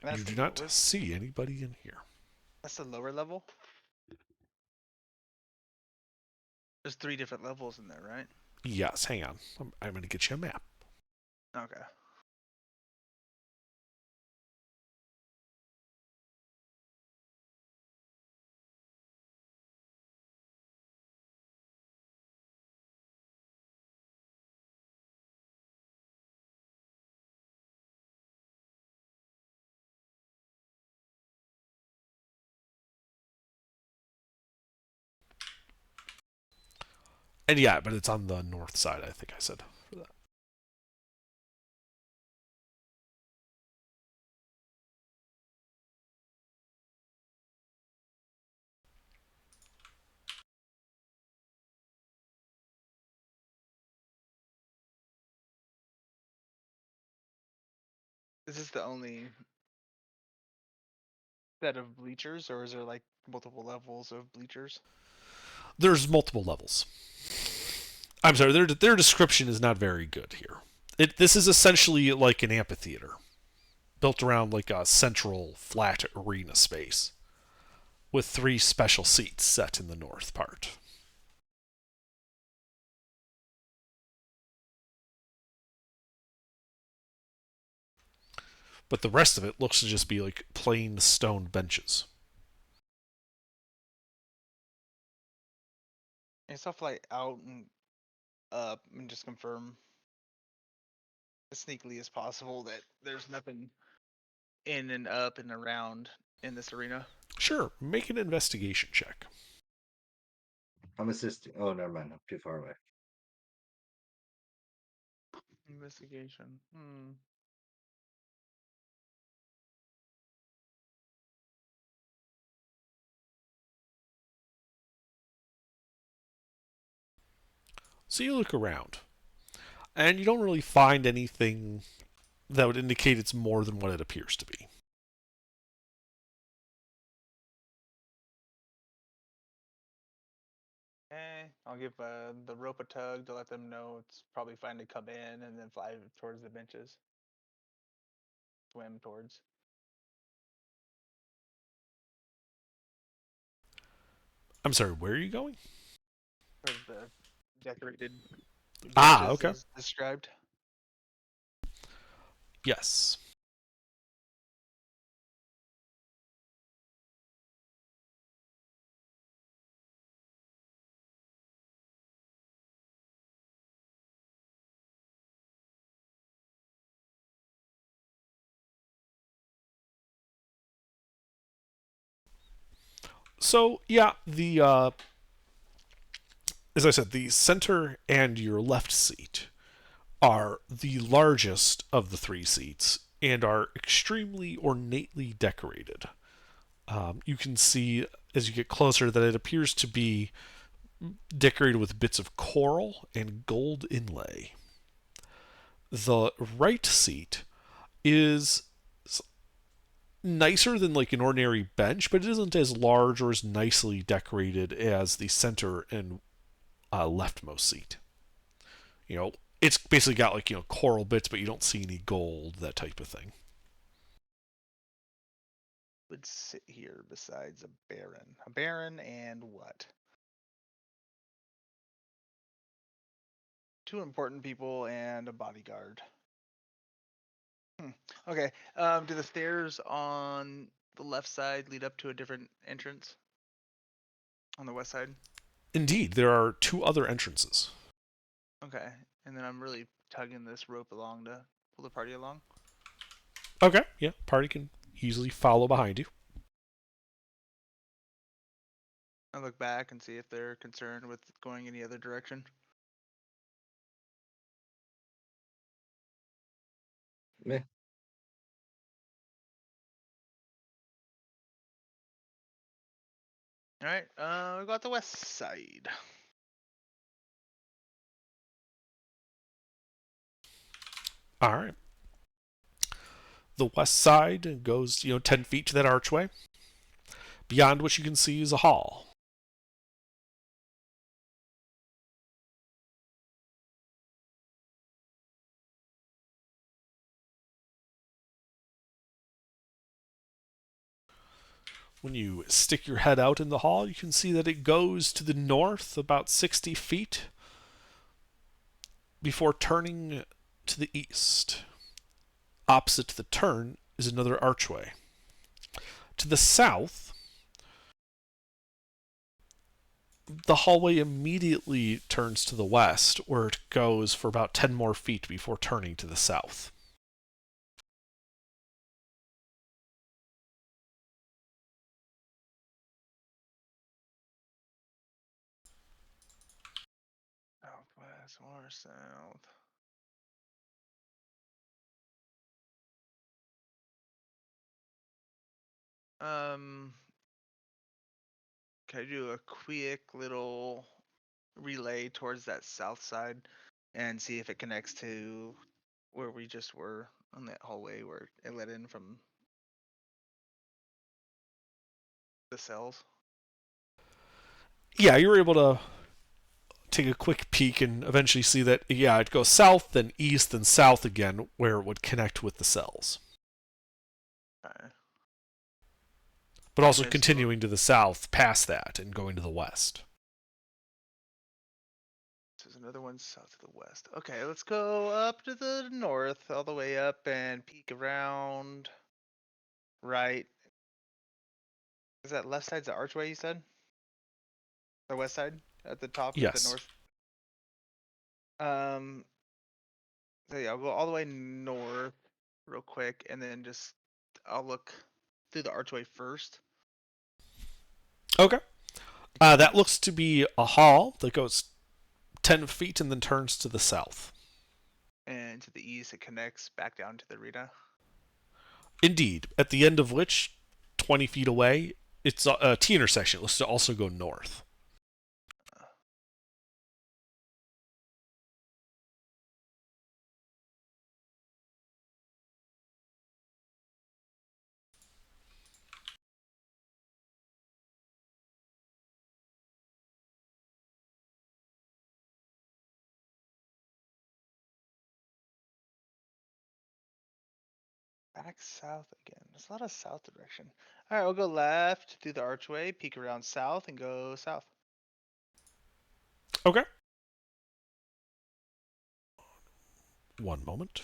And that's You do the not lowest. see anybody in here. That's the lower level. There's 3 different levels in there, right? Yes, hang on. I'm going to get you a map. Okay. And yeah, but it's on the north side, I think I said for that. Is this the only set of bleachers, or is there like multiple levels of bleachers? There's multiple levels. I'm sorry, their description is not very good here. This is essentially like an amphitheater, built around like a central flat arena space, with 3 special seats set in the north part. But the rest of it looks to just be like plain stone benches. guess I'll fly out and up and just confirm as sneakily as possible that there's nothing in and up and around in this arena. Sure, make an investigation check. I'm assisting. Oh, never mind. I'm too far away. Investigation. So you look around, and you don't really find anything that would indicate it's more than what it appears to be. I'll give the rope a tug to let them know it's probably fine to come in, and then fly towards the benches. Swim towards. I'm sorry, where are you going? Towards the decorated Ah, benches okay. as described. Yes. So yeah, the as I said, the center and your left seat are the largest of the three seats and are extremely ornately decorated. You can see as you get closer that it appears to be decorated with bits of coral and gold inlay. The right seat is nicer than like an ordinary bench, but it isn't as large or as nicely decorated as the center and leftmost seat. You know, it's basically got like, coral bits, but you don't see any gold, that type of thing. Would sit here besides a baron. A baron and what? Two important people and a bodyguard. Okay. Do the stairs on the left side lead up to a different entrance? On the west side? Indeed, there are two other entrances. Okay. And then I'm really tugging this rope along to pull the party along. Okay, yeah, party can easily follow behind you. I look back and see if they're concerned with going any other direction. Meh. All right. We got the west side. All right. The west side goes, 10 feet to that archway, beyond which you can see is a hall. When you stick your head out in the hall, you can see that it goes to the north about 60 feet before turning to the east. Opposite the turn is another archway. To the south, the hallway immediately turns to the west, where it goes for about 10 more feet before turning to the south. Southwest or south? Um, can I do a quick little relay towards that south side and see if it connects to where we just were on that hallway where it led in from the cells? Yeah, you're able to take a quick peek and eventually see that, yeah, it goes south, then east, then south again, where it would connect with the cells. Okay. But also Okay, so continuing to the south past that and going to the west. there's another one south to the west. Okay, let's go up to the north, all the way up and peek around. Right. Is that left side's the archway you said? The west side? at the top at the Yes. north. So yeah, I'll go all the way north real quick, and then just I'll look through the archway first. Okay. Okay, That looks to be a hall that goes 10 feet and then turns to the south. and to the east it connects back down to the arena. Indeed, at the end of which, 20 feet away, it's a T intersection. It looks to also go north. Back south again. There's a lot of south direction. All right, we'll go left through the archway, peek around south, and go south. Okay. One moment.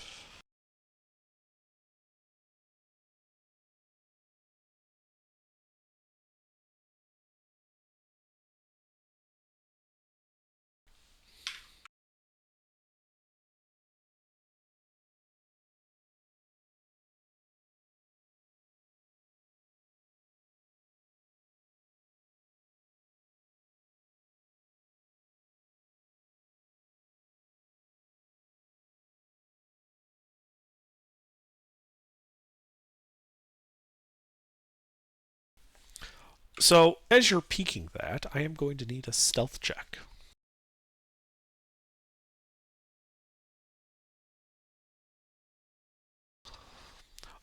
So, as you're peeking that, I am going to need a stealth check.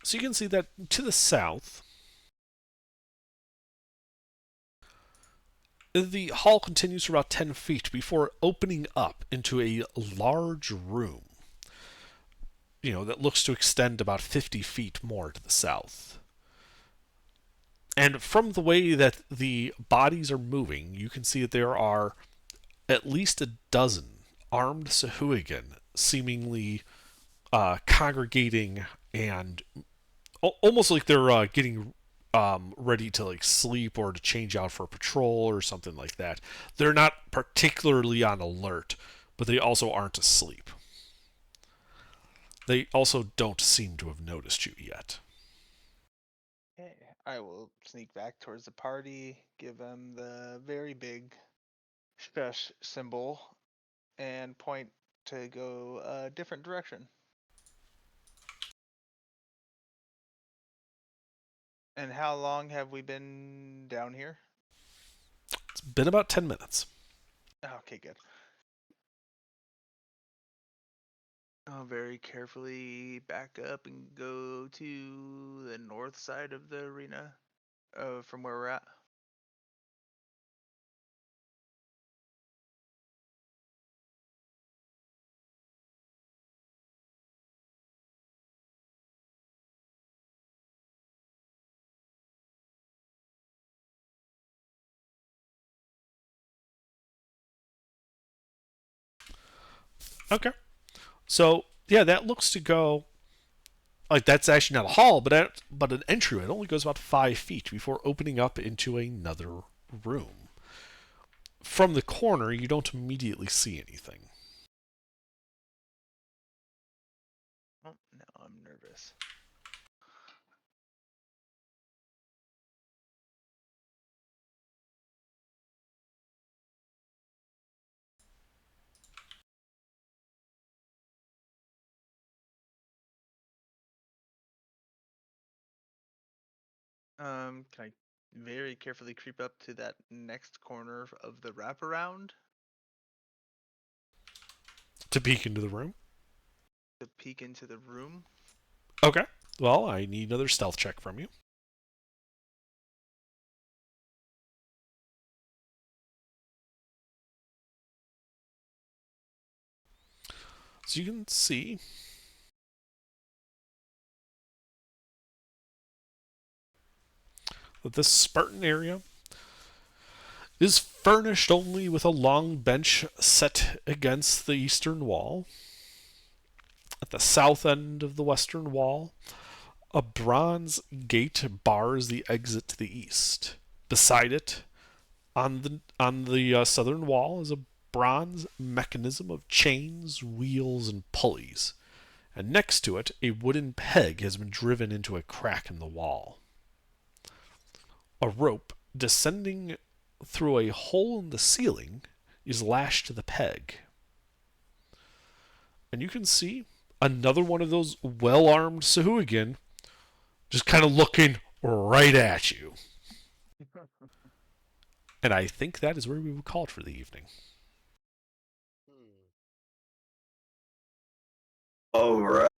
So you can see that to the south, the hall continues for about 10 feet before opening up into a large room, that looks to extend about 50 feet more to the south. And from the way that the bodies are moving, you can see that there are at least a dozen armed Sahuagin seemingly congregating and almost like they're getting ready to like sleep or to change out for a patrol or something like that. They're not particularly on alert, but they also aren't asleep. They also don't seem to have noticed you yet. Okay, I will sneak back towards the party, give them the very big shush symbol, and point to go a different direction. And how long have we been down here? It's been about 10 minutes. Okay, good. I'll very carefully back up and go to the north side of the arena from where we're at. Okay. So, yeah, that looks to go like that's actually not a hall, but an entryway. It only goes about 5 feet before opening up into another room. From the corner, you don't immediately see anything. Oh, now I'm nervous. Can I very carefully creep up to that next corner of the wraparound To peek into the room. to peek into the room? Okay. Well, I need another stealth check from you. So you can see that this Spartan area is furnished only with a long bench set against the eastern wall. At the south end of the western wall, a bronze gate bars the exit to the east. Beside it, On the southern wall is a bronze mechanism of chains, wheels, and pulleys, and next to it a wooden peg has been driven into a crack in the wall. A rope descending through a hole in the ceiling is lashed to the peg. And you can see another one of those well armed Sahuagin just kind of looking right at you. And I think that is where we would call it for the evening. Hmm. All right.